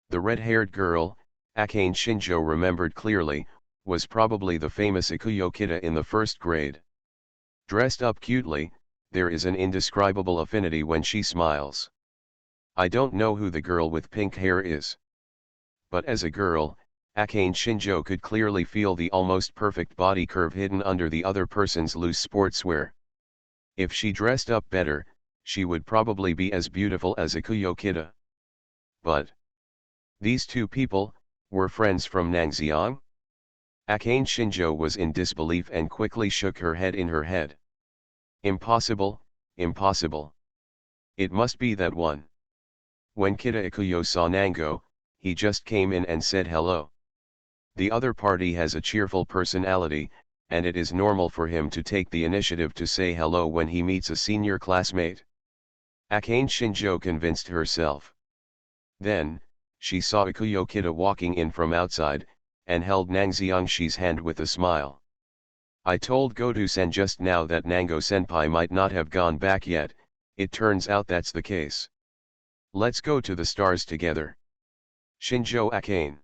The red-haired girl, Akane Shinjo remembered clearly, was probably the famous Ikuyo Kida in the first grade. Dressed up cutely, there is an indescribable affinity when she smiles. I don't know who the girl with pink hair is. But as a girl, Akane Shinjo could clearly feel the almost perfect body curve hidden under the other person's loose sportswear. If she dressed up better, she would probably be as beautiful as Ikuyo Kida. But these two people were friends from Nang Xiang? Akane Shinjo was in disbelief and quickly shook her head in her head. Impossible, impossible. It must be that one. When Kida Ikuyo saw Nango, he just came in and said hello. The other party has a cheerful personality, and it is normal for him to take the initiative to say hello when he meets a senior classmate. Akane Shinjo convinced herself. Then, she saw Ikuyo Kida walking in from outside, and held Nang Xiangshi's hand with a smile. I told Goto-sen just now that Nango-senpai might not have gone back yet, it turns out that's the case. Let's go to the stars together. Shinjo Akane.